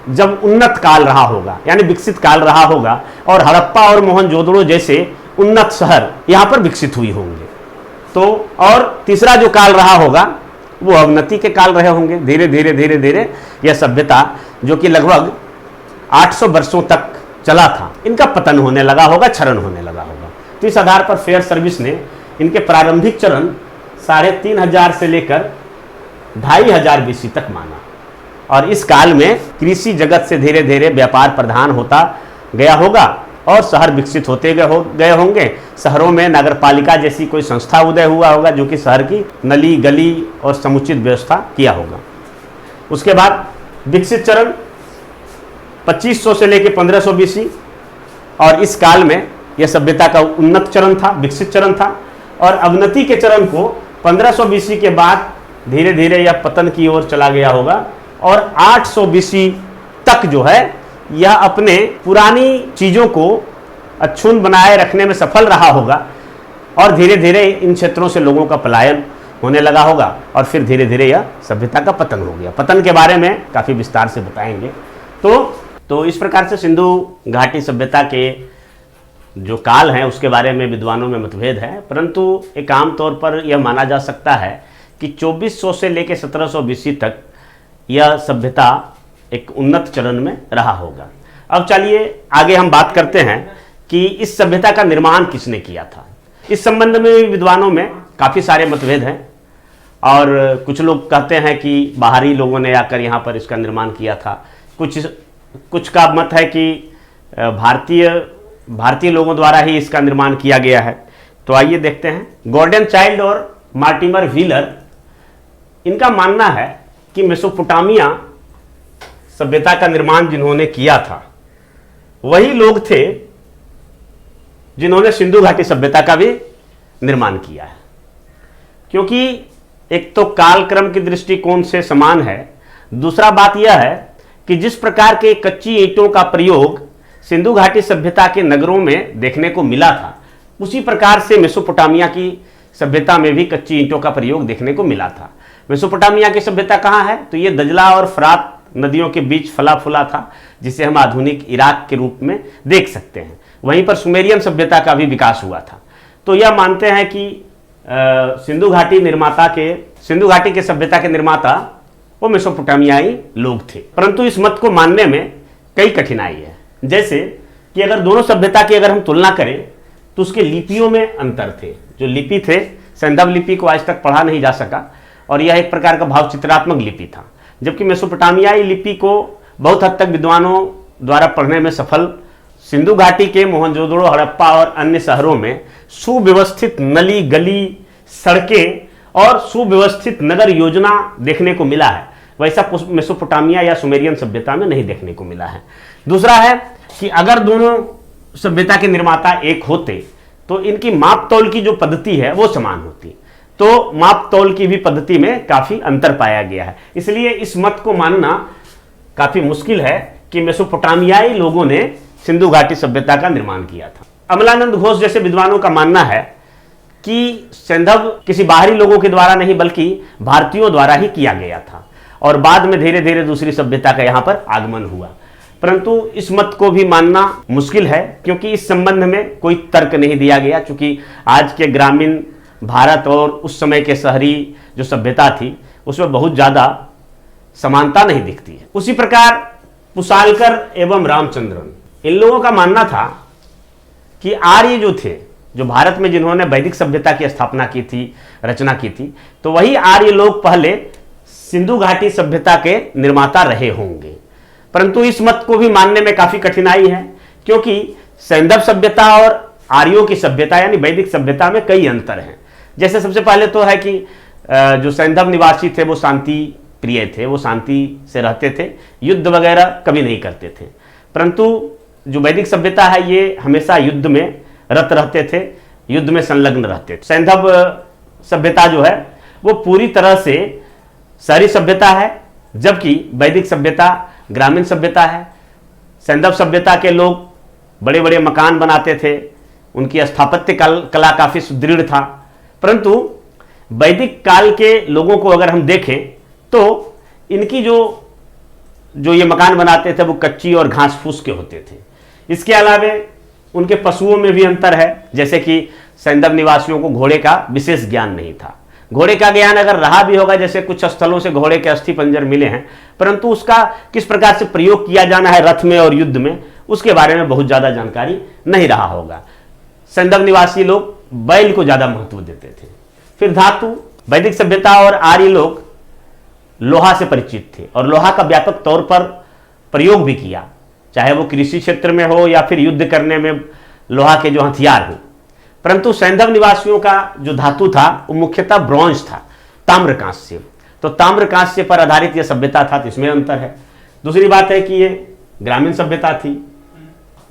जब उन्नत काल रहा होगा, यानी विकसित काल रहा होगा, और हड़प्पा और मोहनजोदड़ो जैसे उन्नत शहर यहाँ पर विकसित हुई होंगे। तो और तीसरा जो काल रहा होगा वो अवनति के काल रहे होंगे। धीरे धीरे यह सभ्यता जो कि लगभग 800 वर्षों तक चला था, इनका पतन होने लगा होगा, क्षरण होने लगा होगा। तो इस आधार पर फेयर सर्विस ने इनके प्रारंभिक चरण 3,500 से लेकर 2,500 बीसी तक माना। और इस काल में कृषि जगत से धीरे धीरे व्यापार प्रधान होता गया होगा और शहर विकसित होते गए होंगे। शहरों में नगरपालिका जैसी कोई संस्था उदय हुआ होगा जो कि शहर की नली गली और समुचित व्यवस्था किया होगा। उसके बाद विकसित चरण 2500 से लेकर 1500 बीसी, और इस काल में यह सभ्यता का उन्नत चरण था, विकसित चरण था। और अवनति के चरण को 1500 बीसी के बाद धीरे धीरे यह पतन की ओर चला गया होगा। और 800 बीसी तक जो है यह अपने पुरानी चीज़ों को अक्षुण्ण बनाए रखने में सफल रहा होगा। और धीरे धीरे इन क्षेत्रों से लोगों का पलायन होने लगा होगा और फिर धीरे धीरे यह सभ्यता का पतन हो गया। पतन के बारे में काफ़ी विस्तार से बताएंगे। तो इस प्रकार से सिंधु घाटी सभ्यता के जो काल हैं उसके बारे में विद्वानों में मतभेद है। परंतु एक आम तौर पर यह माना जा सकता है कि 2400 से लेकर 1700 बीसी तक यह सभ्यता एक उन्नत चरण में रहा होगा। अब चलिए आगे हम बात करते हैं कि इस सभ्यता का निर्माण किसने किया था। इस संबंध में विद्वानों में काफ़ी सारे मतभेद हैं। और कुछ लोग कहते हैं कि बाहरी लोगों ने आकर यहाँ पर इसका निर्माण किया था। कुछ का मत है कि भारतीय लोगों द्वारा ही इसका निर्माण किया गया है। तो आइए देखते हैं। गॉर्डन चाइल्ड और मार्टिमर व्हीलर, इनका मानना है कि मेसोपोटामिया सभ्यता का निर्माण जिन्होंने किया था वही लोग थे जिन्होंने सिंधु घाटी सभ्यता का भी निर्माण किया है। क्योंकि एक तो कालक्रम के दृष्टिकोण से समान है, दूसरा बात यह है कि जिस प्रकार के कच्ची ईंटों का प्रयोग सिंधु घाटी सभ्यता के नगरों में देखने को मिला था, उसी प्रकार से मेसोपोटामिया की सभ्यता में भी कच्ची ईंटों का प्रयोग देखने को मिला था। मेसोपोटामिया की सभ्यता कहाँ है? तो ये दजला और फरात नदियों के बीच फला फूला था, जिसे हम आधुनिक इराक के रूप में देख सकते हैं। वहीं पर सुमेरियन सभ्यता का भी विकास हुआ था। तो यह मानते हैं कि सिंधु घाटी के सभ्यता के निर्माता वो मेसोपोटामियाई लोग थे। परंतु इस मत को मानने में कई कठिनाई है। जैसे कि अगर दोनों सभ्यता की अगर हम तुलना करें तो उसके लिपियों में अंतर थे। जो लिपि थे, सैंधव लिपि को आज तक पढ़ा नहीं जा सका और यह एक प्रकार का भावचित्रात्मक लिपि था, जबकि मेसोपोटामियाई लिपि को बहुत हद तक विद्वानों द्वारा पढ़ने में सफल सिंधु घाटी के मोहनजोदड़ो, हड़प्पा और अन्य शहरों में सुव्यवस्थित नली गली, सड़कें और सुव्यवस्थित नगर योजना देखने को मिला है। वैसा मेसोपोटामिया या सुमेरियन सभ्यता में नहीं देखने को मिला है। दूसरा है कि अगर दोनों सभ्यता के निर्माता एक होते तो इनकी माप तौल की जो पद्धति है वो समान होती। तो माप तौल की भी पद्धति में काफी अंतर पाया गया है। इसलिए इस मत को मानना काफी मुश्किल है कि मेसोपोटामियाई लोगों ने सिंधु घाटी सभ्यता का निर्माण किया था। अमलानंद घोष जैसे विद्वानों का मानना है कि सैंधव किसी बाहरी लोगों के द्वारा नहीं बल्कि भारतीयों द्वारा ही किया गया था और बाद में धीरे धीरे दूसरी सभ्यता का यहाँ पर आगमन हुआ। परंतु इस मत को भी मानना मुश्किल है क्योंकि इस संबंध में कोई तर्क नहीं दिया गया, चूंकि आज के ग्रामीण भारत और उस समय के शहरी जो सभ्यता थी उसमें बहुत ज़्यादा समानता नहीं दिखती है। उसी प्रकार पुसालकर एवं रामचंद्रन, इन लोगों का मानना था कि आर्य जो थे जो भारत में जिन्होंने वैदिक सभ्यता की स्थापना की थी, रचना की थी, तो वही आर्य लोग पहले सिंधु घाटी सभ्यता के निर्माता रहे होंगे। परंतु इस मत को भी मानने में काफी कठिनाई है, क्योंकि सैंधव सभ्यता और आर्यों की सभ्यता यानी वैदिक सभ्यता में कई अंतर हैं। जैसे सबसे पहले तो है कि जो सैंधव निवासी थे वो शांति प्रिय थे, वो शांति से रहते थे, युद्ध वगैरह कभी नहीं करते थे। परंतु जो वैदिक सभ्यता है ये हमेशा युद्ध में रत रहते थे, युद्ध में संलग्न रहते थे। सैंधव सभ्यता जो है वो पूरी तरह से शहरी सभ्यता है, जबकि वैदिक सभ्यता ग्रामीण सभ्यता है। सैंधव सभ्यता के लोग बड़े बड़े मकान बनाते थे, उनकी स्थापत्य कला काफी सुदृढ़ था। परंतु वैदिक काल के लोगों को अगर हम देखें तो इनकी जो ये मकान बनाते थे वो कच्ची और घास फूस के होते थे। इसके अलावा उनके पशुओं में भी अंतर है, जैसे कि सैंधव निवासियों को घोड़े का विशेष ज्ञान नहीं था। घोड़े का ज्ञान अगर रहा भी होगा, जैसे कुछ स्थलों से घोड़े के अस्थि पंजर मिले हैं, परंतु उसका किस प्रकार से प्रयोग किया जाना है रथ में और युद्ध में, उसके बारे में बहुत ज्यादा जानकारी नहीं रहा होगा। सैंधव निवासी लोग बैल को ज्यादा महत्व देते थे। फिर धातु, वैदिक सभ्यता और आर्य लोग लोहा से परिचित थे और लोहा का व्यापक तौर पर प्रयोग भी किया, चाहे वो कृषि क्षेत्र में हो या फिर युद्ध करने में लोहा के जो हथियार हो। परंतु सैंधव निवासियों का जो धातु था वो मुख्यतः ब्रॉन्ज था, ताम्रकांस्य। तो ताम्रकांस्य पर आधारित यह सभ्यता था, तो इसमें अंतर है। दूसरी बात है कि ये ग्रामीण सभ्यता थी,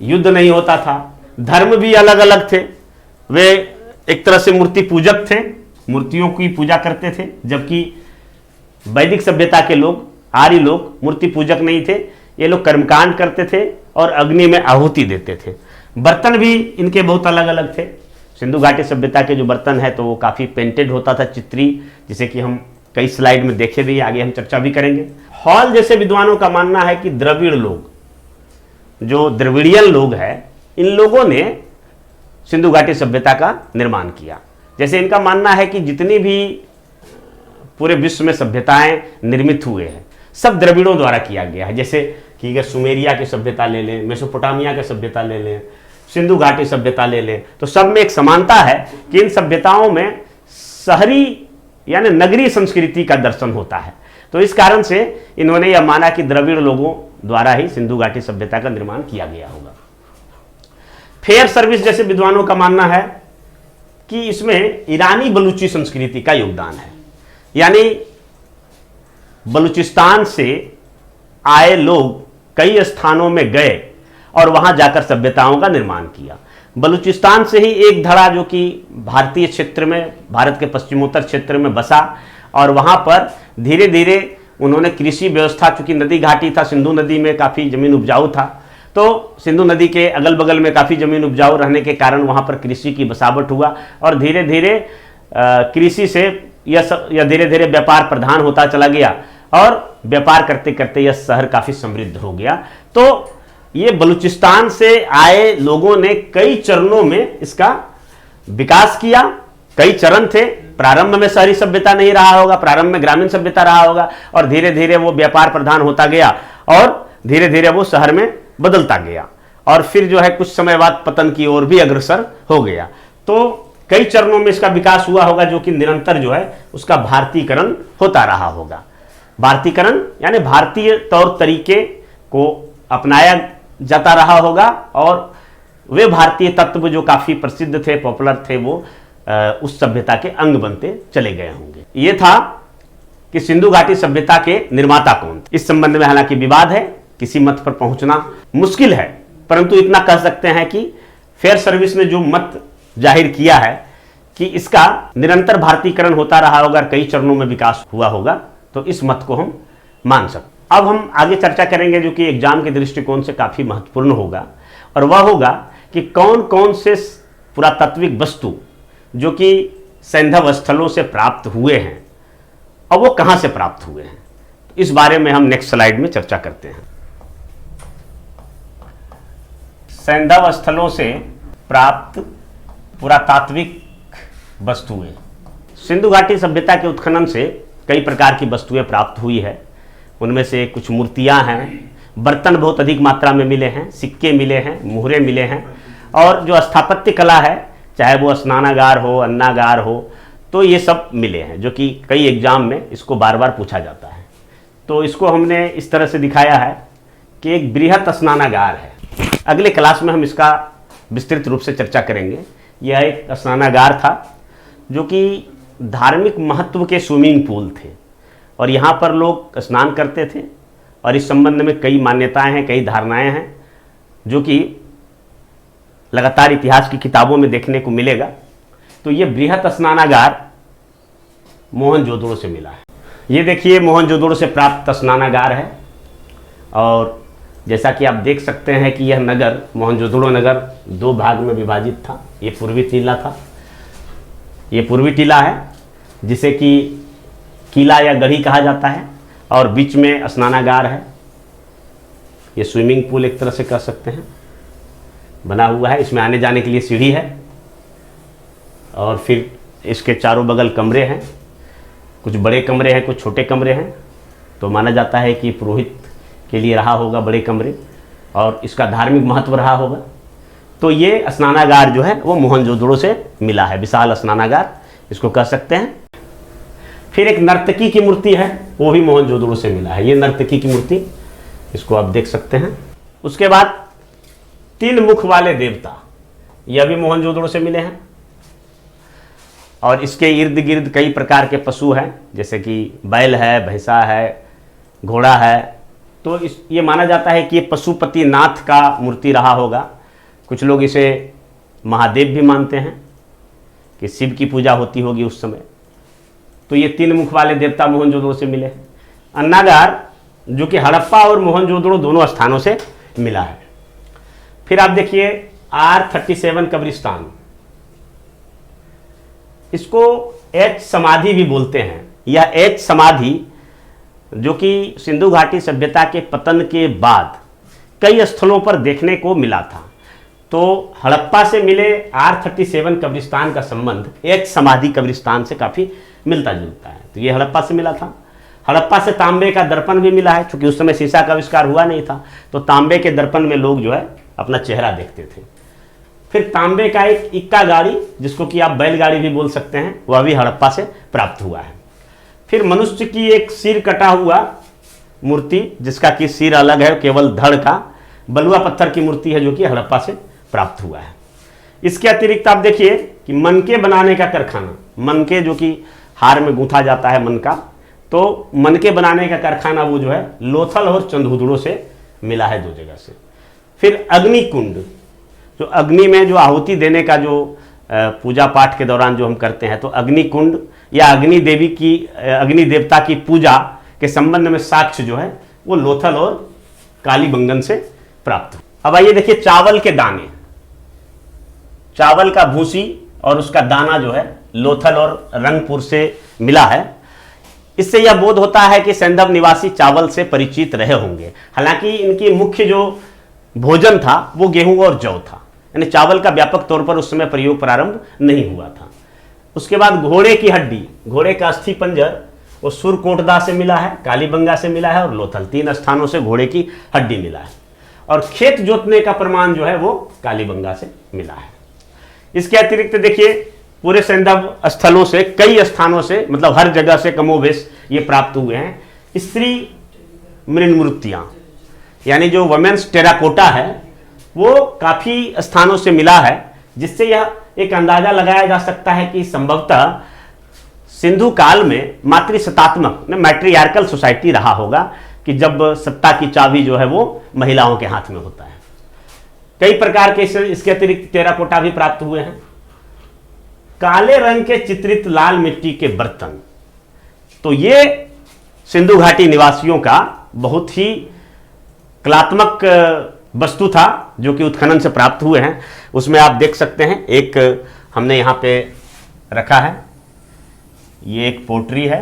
युद्ध नहीं होता था, धर्म भी अलग अलग थे। वे एक तरह से मूर्ति पूजक थे, मूर्तियों की पूजा करते थे, जबकि वैदिक सभ्यता के लोग, आर्य लोग मूर्ति पूजक नहीं थे। ये लोग कर्मकांड करते थे और अग्नि में आहुति देते थे। बर्तन भी इनके बहुत अलग अलग थे। सिंधु घाटी सभ्यता के जो बर्तन है तो वो काफ़ी पेंटेड होता था, चित्री, जिसे कि हम कई स्लाइड में देखे भी, आगे हम चर्चा भी करेंगे। हॉल जैसे विद्वानों का मानना है कि द्रविड़ लोग, जो द्रविड़ियन लोग हैं, इन लोगों ने सिंधु घाटी सभ्यता का निर्माण किया। जैसे इनका मानना है कि जितनी भी पूरे विश्व में सभ्यताएं निर्मित हुए हैं सब द्रविड़ों द्वारा किया गया है। जैसे कि अगर सुमेरिया की सभ्यता ले लें, मेसोपोटामिया की सभ्यता ले लें, सिंधु घाटी सभ्यता ले लें, तो सब में एक समानता है कि इन सभ्यताओं में शहरी यानी नगरीय संस्कृति का दर्शन होता है। तो इस कारण से इन्होंने यह माना कि द्रविड़ लोगों द्वारा ही सिंधु घाटी सभ्यता का निर्माण किया गया होगा। फेयर सर्विस जैसे विद्वानों का मानना है कि इसमें ईरानी बलूची संस्कृति का योगदान है, यानी बलूचिस्तान से आए लोग कई स्थानों में गए और वहां जाकर सभ्यताओं का निर्माण किया। बलूचिस्तान से ही एक धड़ा जो कि भारतीय क्षेत्र में, भारत के पश्चिमोत्तर क्षेत्र में बसा और वहां पर धीरे धीरे उन्होंने कृषि व्यवस्था, चूंकि नदी घाटी था, सिंधु नदी में काफ़ी जमीन उपजाऊ था, तो सिंधु नदी के अगल बगल में काफ़ी जमीन उपजाऊ रहने के कारण वहां पर कृषि की बसावट हुआ और धीरे धीरे कृषि से यह धीरे धीरे व्यापार प्रधान होता चला गया और व्यापार करते करते यह शहर काफ़ी समृद्ध हो गया। तो ये बलूचिस्तान से आए लोगों ने कई चरणों में इसका विकास किया। कई चरण थे, प्रारंभ में शहरी सभ्यता नहीं रहा होगा, प्रारंभ में ग्रामीण सभ्यता रहा होगा और धीरे धीरे वो व्यापार प्रधान होता गया और धीरे धीरे वो शहर में बदलता गया और फिर जो है कुछ समय बाद पतन की ओर भी अग्रसर हो गया। तो कई चरणों में इसका विकास हुआ होगा, जो कि निरंतर जो है उसका भारतीकरण होता रहा होगा। भारतीकरण यानी भारतीय तौर तरीके को अपनाया जाता रहा होगा और वे भारतीय तत्व जो काफ़ी प्रसिद्ध थे, पॉपुलर थे, वो उस सभ्यता के अंग बनते चले गए होंगे। ये था कि सिंधु घाटी सभ्यता के निर्माता कौन थे। इस संबंध में हालांकि विवाद है, किसी मत पर पहुंचना मुश्किल है, परंतु इतना कह सकते हैं कि फेयर सर्विस ने जो मत जाहिर किया है कि इसका निरंतर भारतीकरण होता रहा होगा, कई चरणों में विकास हुआ होगा, तो इस मत को हम मान सकते। अब हम आगे चर्चा करेंगे जो कि एग्जाम के दृष्टिकोण से काफ़ी महत्वपूर्ण होगा, और वह होगा कि कौन कौन से पुरातात्विक वस्तु जो कि सैंधव स्थलों से प्राप्त हुए हैं और वो कहाँ से प्राप्त हुए हैं। इस बारे में हम नेक्स्ट स्लाइड में चर्चा करते हैं। सैंधव स्थलों से प्राप्त पुरातात्विक वस्तुएं। सिंधु घाटी सभ्यता के उत्खनन से कई प्रकार की वस्तुएं प्राप्त हुई है। उनमें से कुछ मूर्तियां हैं, बर्तन बहुत अधिक मात्रा में मिले हैं, सिक्के मिले हैं, मुहरे मिले हैं और जो स्थापत्य कला है चाहे वो स्नानागार हो, अन्नागार हो, तो ये सब मिले हैं, जो कि कई एग्जाम में इसको बार बार पूछा जाता है। तो इसको हमने इस तरह से दिखाया है कि एक बृहत स्नानागार है। अगले क्लास में हम इसका विस्तृत रूप से चर्चा करेंगे। यह एक स्नानागार था जो कि धार्मिक महत्व के स्विमिंग पूल थे और यहाँ पर लोग स्नान करते थे, और इस संबंध में कई मान्यताएं हैं, कई धारणाएं हैं, जो कि लगातार इतिहास की किताबों में देखने को मिलेगा। तो ये बृहत स्नानागार मोहनजोदड़ो से मिला है। ये देखिए मोहनजोदड़ो से प्राप्त स्नानागार है, और जैसा कि आप देख सकते हैं कि यह नगर, मोहनजोदड़ो नगर, दो भाग में विभाजित था। ये पूर्वी टीला था, ये पूर्वी टीला है जिसे कि किला या गढ़ी कहा जाता है, और बीच में स्नानागार है। ये स्विमिंग पूल एक तरह से कह सकते हैं बना हुआ है। इसमें आने जाने के लिए सीढ़ी है, और फिर इसके चारों बगल कमरे हैं। कुछ बड़े कमरे हैं, कुछ छोटे कमरे हैं। तो माना जाता है कि पुरोहित के लिए रहा होगा बड़े कमरे, और इसका धार्मिक महत्व रहा होगा। तो ये स्नानागार जो है वो मोहनजोदड़ो से मिला है, विशाल स्नानागार इसको कह सकते हैं। फिर एक नर्तकी की मूर्ति है, वो भी मोहनजोदड़ो से मिला है। ये नर्तकी की मूर्ति, इसको आप देख सकते हैं। उसके बाद 3 मुख वाले देवता, यह भी मोहनजोदड़ो से मिले हैं, और इसके इर्द गिर्द कई प्रकार के पशु हैं, जैसे कि बैल है, भैंसा है, घोड़ा है। तो ये माना जाता है कि ये पशुपति नाथ का मूर्ति रहा होगा। कुछ लोग इसे महादेव भी मानते हैं कि शिव की पूजा होती होगी उस समय। तो ये 3 मुख वाले देवता मोहनजोदड़ो से मिले हैं। अन्नागार जो कि हड़प्पा और मोहनजोदड़ो दोनों स्थानों से मिला है। फिर आप देखिए R37 कब्रिस्तान, इसको एच समाधि भी बोलते हैं। यह एच समाधि जो कि सिंधु घाटी सभ्यता के पतन के बाद कई स्थलों पर देखने को मिला था। तो हड़प्पा से मिले R37 कब्रिस्तान का संबंध एच समाधि कब्रिस्तान से काफ़ी मिलता जुलता है। तो ये हड़प्पा से मिला था। हड़प्पा से तांबे का दर्पण भी मिला है, क्योंकि उस समय शीशा का आविष्कार हुआ नहीं था। तो तांबे के दर्पण में लोग जो है अपना चेहरा देखते थे। फिर तांबे का एक इक्का गाड़ी, जिसको कि आप बैलगाड़ी भी बोल सकते हैं, वह भी हड़प्पा से प्राप्त हुआ है। फिर मनुष्य की एक सिर कटा हुआ मूर्ति, जिसका कि सिर अलग है, केवल धड़ का, बलुआ पत्थर की मूर्ति है, जो कि हड़प्पा से प्राप्त हुआ है। इसके अतिरिक्त आप देखिए कि मनके बनाने का कारखाना, मनके जो कि हार में गूंथा जाता है मन का, तो मनके बनाने का कारखाना वो जो है लोथल और चंदहुदड़ो से मिला है, 2 जगह से। फिर अग्नि कुंड, जो अग्नि में जो आहुति देने का जो पूजा पाठ के दौरान जो हम करते हैं, तो अग्नि कुंड या अग्नि देवी की, अग्नि देवता की पूजा के संबंध में साक्ष्य जो है वो लोथल और कालीबंगन से प्राप्त। अब आइए देखिए चावल के दाने, चावल का भूसी और उसका दाना जो है लोथल और रंगपुर से मिला है। इससे यह बोध होता है कि सैंधव निवासी चावल से परिचित रहे होंगे। हालांकि इनकी मुख्य जो भोजन था वो गेहूं और जौ था, यानी चावल का व्यापक तौर पर उस समय प्रयोग प्रारंभ नहीं हुआ था। उसके बाद घोड़े की हड्डी, घोड़े का अस्थि पंजर, वो सुरकोटदा से मिला है, कालीबंगा से मिला है और लोथल, 3 स्थानों से घोड़े की हड्डी मिला है। और खेत जोतने का प्रमाण जो है वो कालीबंगा से मिला है। इसके अतिरिक्त देखिए पूरे सैंधव स्थलों से, कई स्थानों से, मतलब हर जगह से कमोबेश ये प्राप्त हुए हैं स्त्री मृण मूर्तियाँ, यानी जो वुमेन्स टेराकोटा है वो काफ़ी स्थानों से मिला है, जिससे यह एक अंदाजा लगाया जा सकता है कि संभवतः सिंधु काल में मातृसत्तात्मक मैट्रियार्कल सोसाइटी रहा होगा, कि जब सत्ता की चाबी जो है वो महिलाओं के हाथ में होता है। कई प्रकार के इसके अतिरिक्त टेराकोटा भी प्राप्त हुए हैं। काले रंग के चित्रित लाल मिट्टी के बर्तन, तो ये सिंधु घाटी निवासियों का बहुत ही कलात्मक वस्तु था, जो कि उत्खनन से प्राप्त हुए हैं। उसमें आप देख सकते हैं, एक हमने यहाँ पे रखा है, ये एक पोट्री है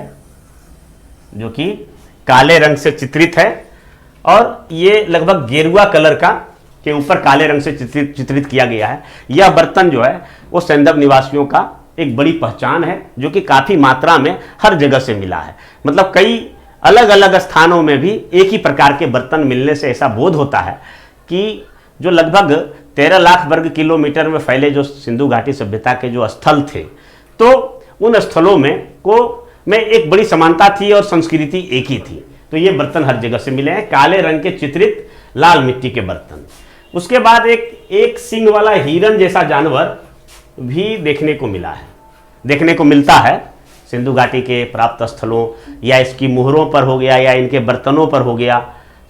जो कि काले रंग से चित्रित है, और ये लगभग गेरुआ कलर का के ऊपर काले रंग से चित्रित किया गया है। यह बर्तन जो है वो सैंधव निवासियों का एक बड़ी पहचान है, जो कि काफ़ी मात्रा में हर जगह से मिला है। मतलब कई अलग अलग स्थानों में भी एक ही प्रकार के बर्तन मिलने से ऐसा बोध होता है कि जो लगभग 13 लाख वर्ग किलोमीटर में फैले जो सिंधु घाटी सभ्यता के जो स्थल थे, तो उन स्थलों में एक बड़ी समानता थी और संस्कृति एक ही थी। तो ये बर्तन हर जगह से मिले हैं, काले रंग के चित्रित लाल मिट्टी के बर्तन। उसके बाद एक सींग वाला हिरन जैसा जानवर भी देखने को मिलता है सिंधु घाटी के प्राप्त स्थलों, या इसकी मुहरों पर हो गया या इनके बर्तनों पर हो गया।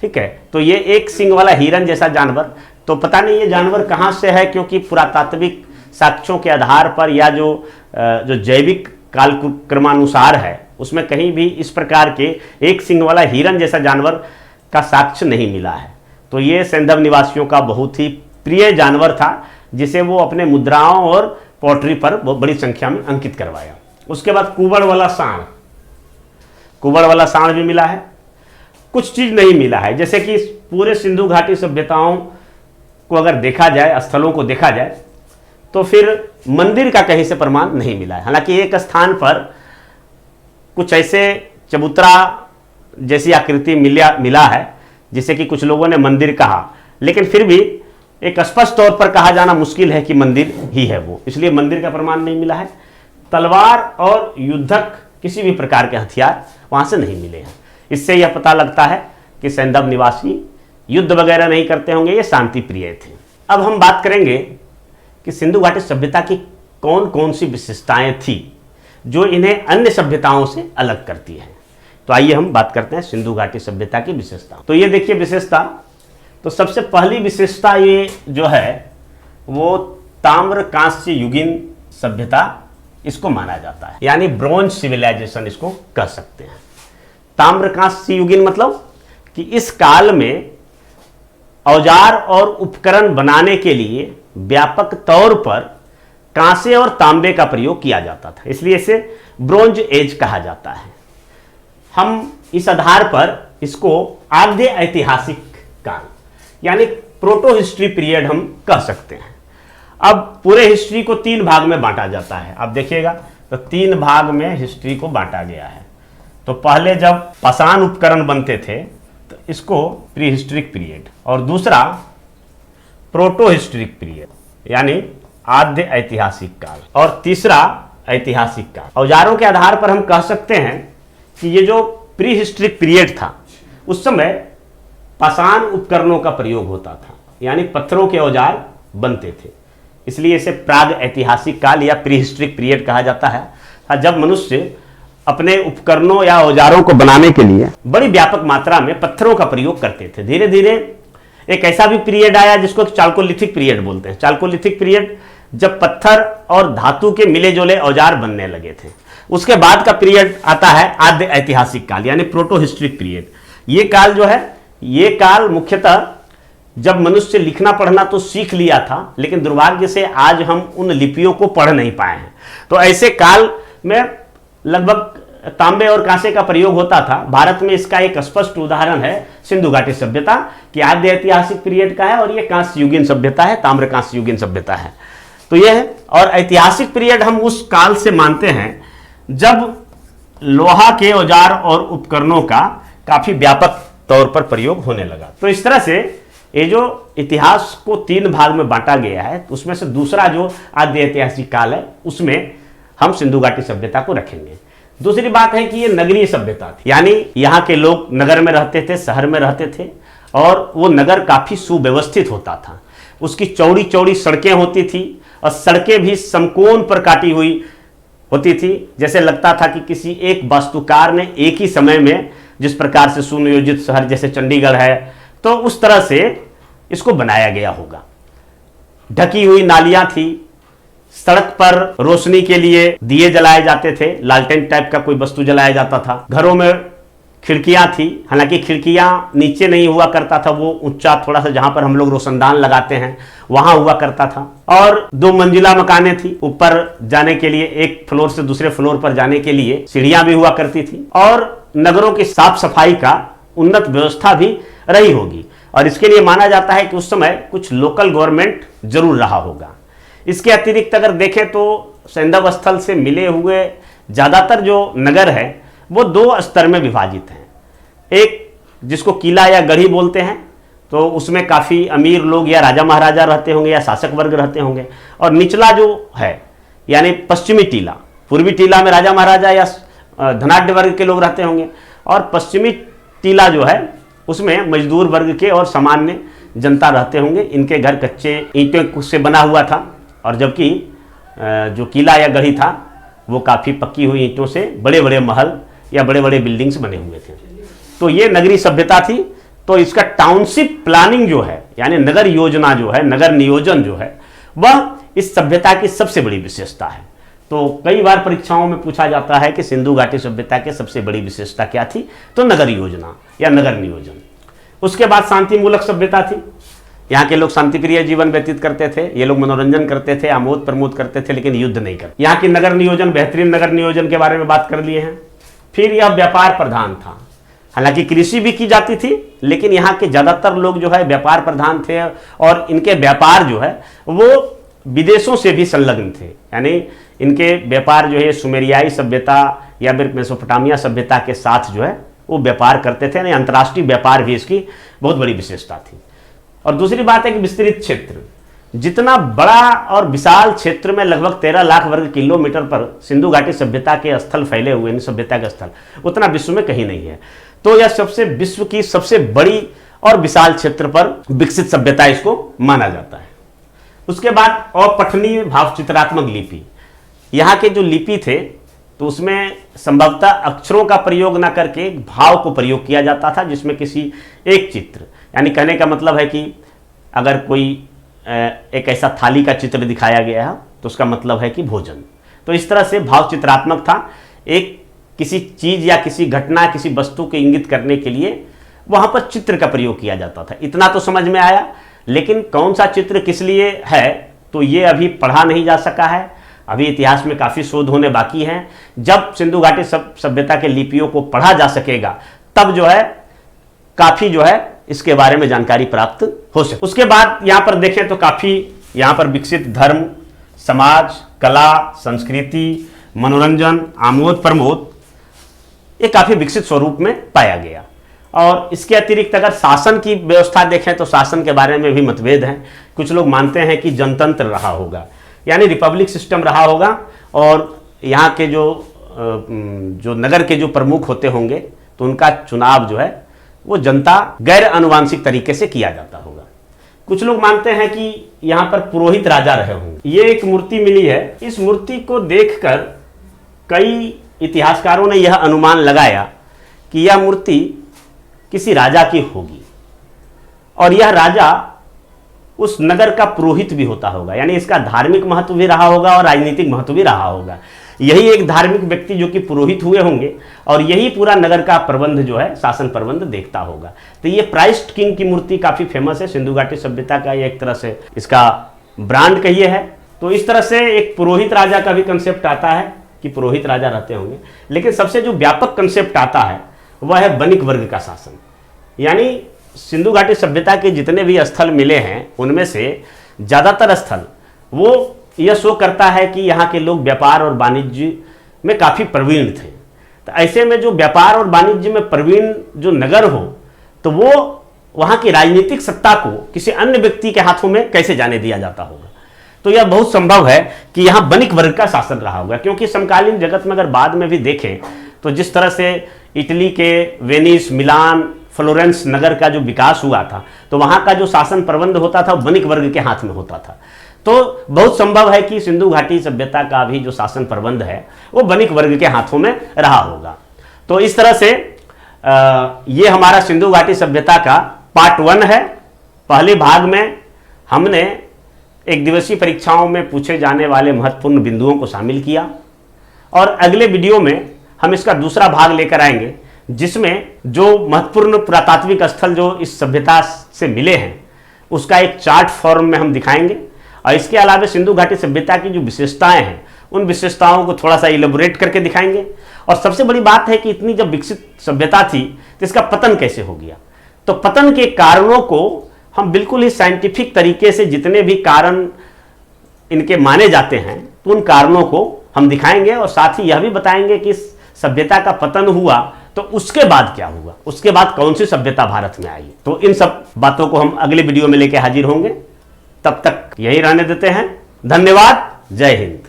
ठीक है, तो ये एक सींग वाला हिरन जैसा जानवर, तो पता नहीं ये जानवर कहाँ से है, क्योंकि पुरातात्विक साक्ष्यों के आधार पर या जो जैविक कालक्रमानुसार है उसमें कहीं भी इस प्रकार के एक सींग वाला हिरन जैसा जानवर का साक्ष्य नहीं मिला है। तो ये सैंधव निवासियों का बहुत ही प्रिय जानवर था, जिसे वो अपने मुद्राओं और पॉटरी पर बड़ी संख्या में अंकित करवाया। उसके बाद कुबड़ वाला सांड भी मिला है। कुछ चीज नहीं मिला है, जैसे कि पूरे सिंधु घाटी सभ्यताओं को अगर देखा जाए, स्थलों को देखा जाए, तो फिर मंदिर का कहीं से प्रमाण नहीं मिला है। हालांकि एक स्थान पर कुछ ऐसे चबूतरा जैसी आकृति मिला है जिसे कि कुछ लोगों ने मंदिर कहा, लेकिन फिर भी एक स्पष्ट तौर पर कहा जाना मुश्किल है कि मंदिर ही है वो, इसलिए मंदिर का प्रमाण नहीं मिला है। तलवार और युद्धक किसी भी प्रकार के हथियार वहां से नहीं मिले हैं। इससे यह पता लगता है कि सैंधव निवासी युद्ध वगैरह नहीं करते होंगे, ये शांति प्रिय थे। अब हम बात करेंगे कि सिंधु घाटी सभ्यता की कौन कौन सी विशेषताएं थी जो इन्हें अन्य सभ्यताओं से अलग करती है। तो आइए हम बात करते हैं सिंधु घाटी सभ्यता की विशेषता। तो ये देखिए विशेषता, तो सबसे पहली विशेषता ये जो है वो ताम्र कांस्य युगीन सभ्यता इसको माना जाता है, यानी ब्रोंज सिविलाइजेशन इसको कह सकते हैं। ताम्र कांस्य युगीन मतलब कि इस काल में औजार और उपकरण बनाने के लिए व्यापक तौर पर कांसे और तांबे का प्रयोग किया जाता था, इसलिए इसे ब्रोंज एज कहा जाता है। हम इस आधार पर इसको आद्य ऐतिहासिक काल यानी प्रोटो हिस्ट्री पीरियड हम कह सकते हैं। अब पूरे हिस्ट्री को 3 भाग में बांटा जाता है। आप देखिएगा तो 3 भाग में हिस्ट्री को बांटा गया है। तो पहले जब पाषाण उपकरण बनते थे तो इसको प्री हिस्ट्रिक पीरियड, और दूसरा प्रोटो हिस्ट्रिक पीरियड यानी आद्य ऐतिहासिक काल, और तीसरा ऐतिहासिक काल। औजारों के आधार पर हम कह सकते हैं कि ये जो प्री हिस्ट्रिक पीरियड था उस समय पाषाण उपकरणों का प्रयोग होता था, यानी पत्थरों के औजार बनते थे, इसलिए इसे प्राग ऐतिहासिक काल या प्री हिस्ट्रिक पीरियड कहा जाता है। जब मनुष्य अपने उपकरणों या औजारों को बनाने के लिए बड़ी व्यापक मात्रा में पत्थरों का प्रयोग करते थे। धीरे धीरे एक ऐसा भी पीरियड आया जिसको चाल्कोलिथिक पीरियड बोलते हैं। चाल्कोलिथिक पीरियड जब पत्थर और धातु के मिले जुले औजार बनने लगे थे। उसके बाद का पीरियड आता है आद्य ऐतिहासिक काल यानी प्रोटो हिस्ट्रिक पीरियड। ये काल जो है, ये काल मुख्यतः जब मनुष्य लिखना पढ़ना तो सीख लिया था, लेकिन दुर्भाग्य से आज हम उन लिपियों को पढ़ नहीं पाए हैं। तो ऐसे काल में लगभग तांबे और कांसे का प्रयोग होता था। भारत में इसका एक स्पष्ट उदाहरण है सिंधु घाटी सभ्यता कि आद्य ऐतिहासिक पीरियड का है, और यह कांस्य युगीन सभ्यता है, ताम्र कांस्य युगीन सभ्यता है। तो यह है। और ऐतिहासिक पीरियड हम उस काल से मानते हैं जब लोहा के औजार और उपकरणों का काफी व्यापक तौर पर प्रयोग होने लगा। तो इस तरह से ये जो इतिहास को 3 भाग में बांटा गया है, उसमें से दूसरा जो आद्य ऐतिहासिक काल है उसमें हम सिंधु घाटी सभ्यता को रखेंगे। दूसरी बात है कि ये नगरीय सभ्यता थी, यानी यहाँ के लोग नगर में रहते थे, शहर में रहते थे, और वो नगर काफी सुव्यवस्थित होता था। उसकी चौड़ी चौड़ी सड़कें होती थी, और सड़कें भी समकोण पर काटी हुई होती थी। जैसे लगता था कि किसी एक वास्तुकार ने एक ही समय में, जिस प्रकार से सुनियोजित शहर जैसे चंडीगढ़ है, तो उस तरह से इसको बनाया गया होगा। ढकी हुई नालियां थी, सड़क पर रोशनी के लिए दिए जलाए जाते थे, लालटेन टाइप का कोई वस्तु जलाया जाता था। घरों में खिड़कियां थी, हालांकि खिड़कियां नीचे नहीं हुआ करता था, वो ऊंचा थोड़ा सा जहां पर हम लोग रोशनदान लगाते हैं वहां हुआ करता था। और 2 मंजिला मकानें थी, ऊपर जाने के लिए, एक फ्लोर से दूसरे फ्लोर पर जाने के लिए सीढ़ियां भी हुआ करती थी। और नगरों की साफ सफाई का उन्नत व्यवस्था भी रही होगी, और इसके लिए माना जाता है कि उस समय कुछ लोकल गवर्नमेंट जरूर रहा होगा। इसके अतिरिक्त अगर देखें तो सैंधव स्थल से मिले हुए ज्यादातर जो नगर है वो 2 स्तर में विभाजित हैं। एक जिसको किला या गढ़ी बोलते हैं, तो उसमें काफ़ी अमीर लोग या राजा महाराजा रहते होंगे या शासक वर्ग रहते होंगे, और निचला जो है यानी पश्चिमी टीला, पूर्वी टीला में राजा महाराजा या धनाढ्य वर्ग के लोग रहते होंगे, और पश्चिमी टीला जो है उसमें मजदूर वर्ग के और सामान्य जनता रहते होंगे। इनके घर कच्चे ईंटों से बना हुआ था, और जबकि जो किला या गढ़ी था वो काफ़ी पक्की हुई ईंटों से बड़े बड़े महल या बड़े बड़े बिल्डिंग्स बने हुए थे। तो ये नगरीय सभ्यता थी। तो इसका टाउनशिप प्लानिंग जो है यानी नगर योजना जो है, नगर नियोजन जो है, वह इस सभ्यता की सबसे बड़ी विशेषता है। तो कई बार परीक्षाओं में पूछा जाता है कि सिंधु घाटी सभ्यता की सबसे बड़ी विशेषता क्या थी, तो नगर योजना या नगर नियोजन। उसके बाद शांति मूलक सभ्यता थी। यहाँ के लोग शांतिप्रिय जीवन व्यतीत करते थे, ये लोग मनोरंजन करते थे, आमोद प्रमोद करते थे, लेकिन युद्ध नहीं करते। यहाँ की नगर नियोजन, बेहतरीन नगर नियोजन के बारे में बात कर लिए हैं। फिर यह व्यापार प्रधान था, हालांकि कृषि भी की जाती थी, लेकिन यहाँ के ज़्यादातर लोग जो है व्यापार प्रधान थे, और इनके व्यापार जो है वो विदेशों से भी संलग्न थे। यानी इनके व्यापार जो है सुमेरियाई सभ्यता या फिर मेसोपोटामिया सभ्यता के साथ जो है वो व्यापार करते थे, यानी अंतर्राष्ट्रीय व्यापार भी इसकी बहुत बड़ी विशेषता थी। और दूसरी बात है कि विस्तृत क्षेत्र, जितना बड़ा और विशाल क्षेत्र में लगभग 13 लाख वर्ग किलोमीटर पर सिंधु घाटी सभ्यता के स्थल फैले हुए हैं, सभ्यता के स्थल उतना विश्व में कहीं नहीं है। तो यह विश्व की सबसे बड़ी और विशाल क्षेत्र पर विकसित सभ्यता इसको माना जाता है। उसके बाद अपठनीय भावचित्रात्मक लिपि, यहाँ के जो लिपि थे तो उसमें संभवतः अक्षरों का प्रयोग न करके भाव को प्रयोग किया जाता था, जिसमें किसी एक चित्र, यानी कहने का मतलब है कि अगर कोई एक ऐसा थाली का चित्र दिखाया गया है तो उसका मतलब है कि भोजन। तो इस तरह से भाव चित्रात्मक था, एक किसी चीज़ या किसी घटना, किसी वस्तु को इंगित करने के लिए वहाँ पर चित्र का प्रयोग किया जाता था। इतना तो समझ में आया, लेकिन कौन सा चित्र किस लिए है तो ये अभी पढ़ा नहीं जा सका है। अभी इतिहास में काफ़ी शोध होने बाकी हैं। जब सिंधु घाटी सभ्यता के लिपियों को पढ़ा जा सकेगा तब जो है काफ़ी जो है इसके बारे में जानकारी प्राप्त हो सके। उसके बाद यहाँ पर देखें तो काफ़ी यहाँ पर विकसित धर्म, समाज, कला, संस्कृति, मनोरंजन, आमोद प्रमोद, ये काफ़ी विकसित स्वरूप में पाया गया। और इसके अतिरिक्त अगर शासन की व्यवस्था देखें तो शासन के बारे में भी मतभेद हैं। कुछ लोग मानते हैं कि जनतंत्र रहा होगा, यानी रिपब्लिक सिस्टम रहा होगा, और यहाँ के जो नगर के जो प्रमुख होते होंगे तो उनका चुनाव जो है वो जनता गैर अनुवांशिक तरीके से किया जाता होगा। कुछ लोग मानते हैं कि यहाँ पर पुरोहित राजा रहे होंगे। ये एक मूर्ति मिली है, इस मूर्ति को देखकर कई इतिहासकारों ने यह अनुमान लगाया कि यह मूर्ति किसी राजा की होगी, और यह राजा उस नगर का पुरोहित भी होता होगा, यानी इसका धार्मिक महत्व भी रहा होगा और राजनीतिक महत्व भी रहा होगा। यही एक धार्मिक व्यक्ति जो कि पुरोहित हुए होंगे, और यही पूरा नगर का प्रबंध जो है शासन प्रबंध देखता होगा। तो ये प्राइस्ट किंग की मूर्ति काफ़ी फेमस है, सिंधु घाटी सभ्यता का एक तरह से इसका ब्रांड कहिए है। तो इस तरह से एक पुरोहित राजा का भी कंसेप्ट आता है कि पुरोहित राजा रहते होंगे, लेकिन सबसे जो व्यापक कंसेप्ट आता है वह है वणिक वर्ग का शासन। यानी सिंधु घाटी सभ्यता के जितने भी स्थल मिले हैं उनमें से ज़्यादातर स्थल वो यह शो करता है कि यहाँ के लोग व्यापार और वाणिज्य में काफ़ी प्रवीण थे। तो ऐसे में जो व्यापार और वाणिज्य में प्रवीण जो नगर हो तो वो वहाँ की राजनीतिक सत्ता को किसी अन्य व्यक्ति के हाथों में कैसे जाने दिया जाता होगा। तो यह बहुत संभव है कि यहाँ वणिक वर्ग का शासन रहा होगा, क्योंकि समकालीन जगत में अगर बाद में भी देखें तो जिस तरह से इटली के वेनिस, मिलान, फ्लोरेंस नगर का जो विकास हुआ था तो वहाँ का जो शासन प्रबंध होता था वणिक वर्ग के हाथ में होता था। तो बहुत संभव है कि सिंधु घाटी सभ्यता का भी जो शासन प्रबंध है वो वणिक वर्ग के हाथों में रहा होगा। तो इस तरह से ये हमारा सिंधु घाटी सभ्यता का पार्ट 1 है। पहले भाग में हमने एक दिवसीय परीक्षाओं में पूछे जाने वाले महत्वपूर्ण बिंदुओं को शामिल किया, और अगले वीडियो में हम इसका दूसरा भाग लेकर आएंगे जिसमें जो महत्वपूर्ण पुरातात्विक स्थल जो इस सभ्यता से मिले हैं उसका एक चार्ट फॉर्म में हम दिखाएंगे, और इसके अलावा सिंधु घाटी सभ्यता की जो विशेषताएं हैं उन विशेषताओं को थोड़ा सा इलेबोरेट करके दिखाएंगे। और सबसे बड़ी बात है कि इतनी जब विकसित सभ्यता थी तो इसका पतन कैसे हो गया। तो पतन के कारणों को हम बिल्कुल ही साइंटिफिक तरीके से जितने भी कारण इनके माने जाते हैं तो उन कारणों को हम दिखाएंगे, और साथ ही यह भी बताएंगे कि इस सभ्यता का पतन हुआ तो उसके बाद क्या हुआ, उसके बाद कौन सी सभ्यता भारत में आई, तो इन सब बातों को हम अगले वीडियो में लेके हाजिर होंगे। तब तक यही रहने देते हैं। धन्यवाद। जय हिंद।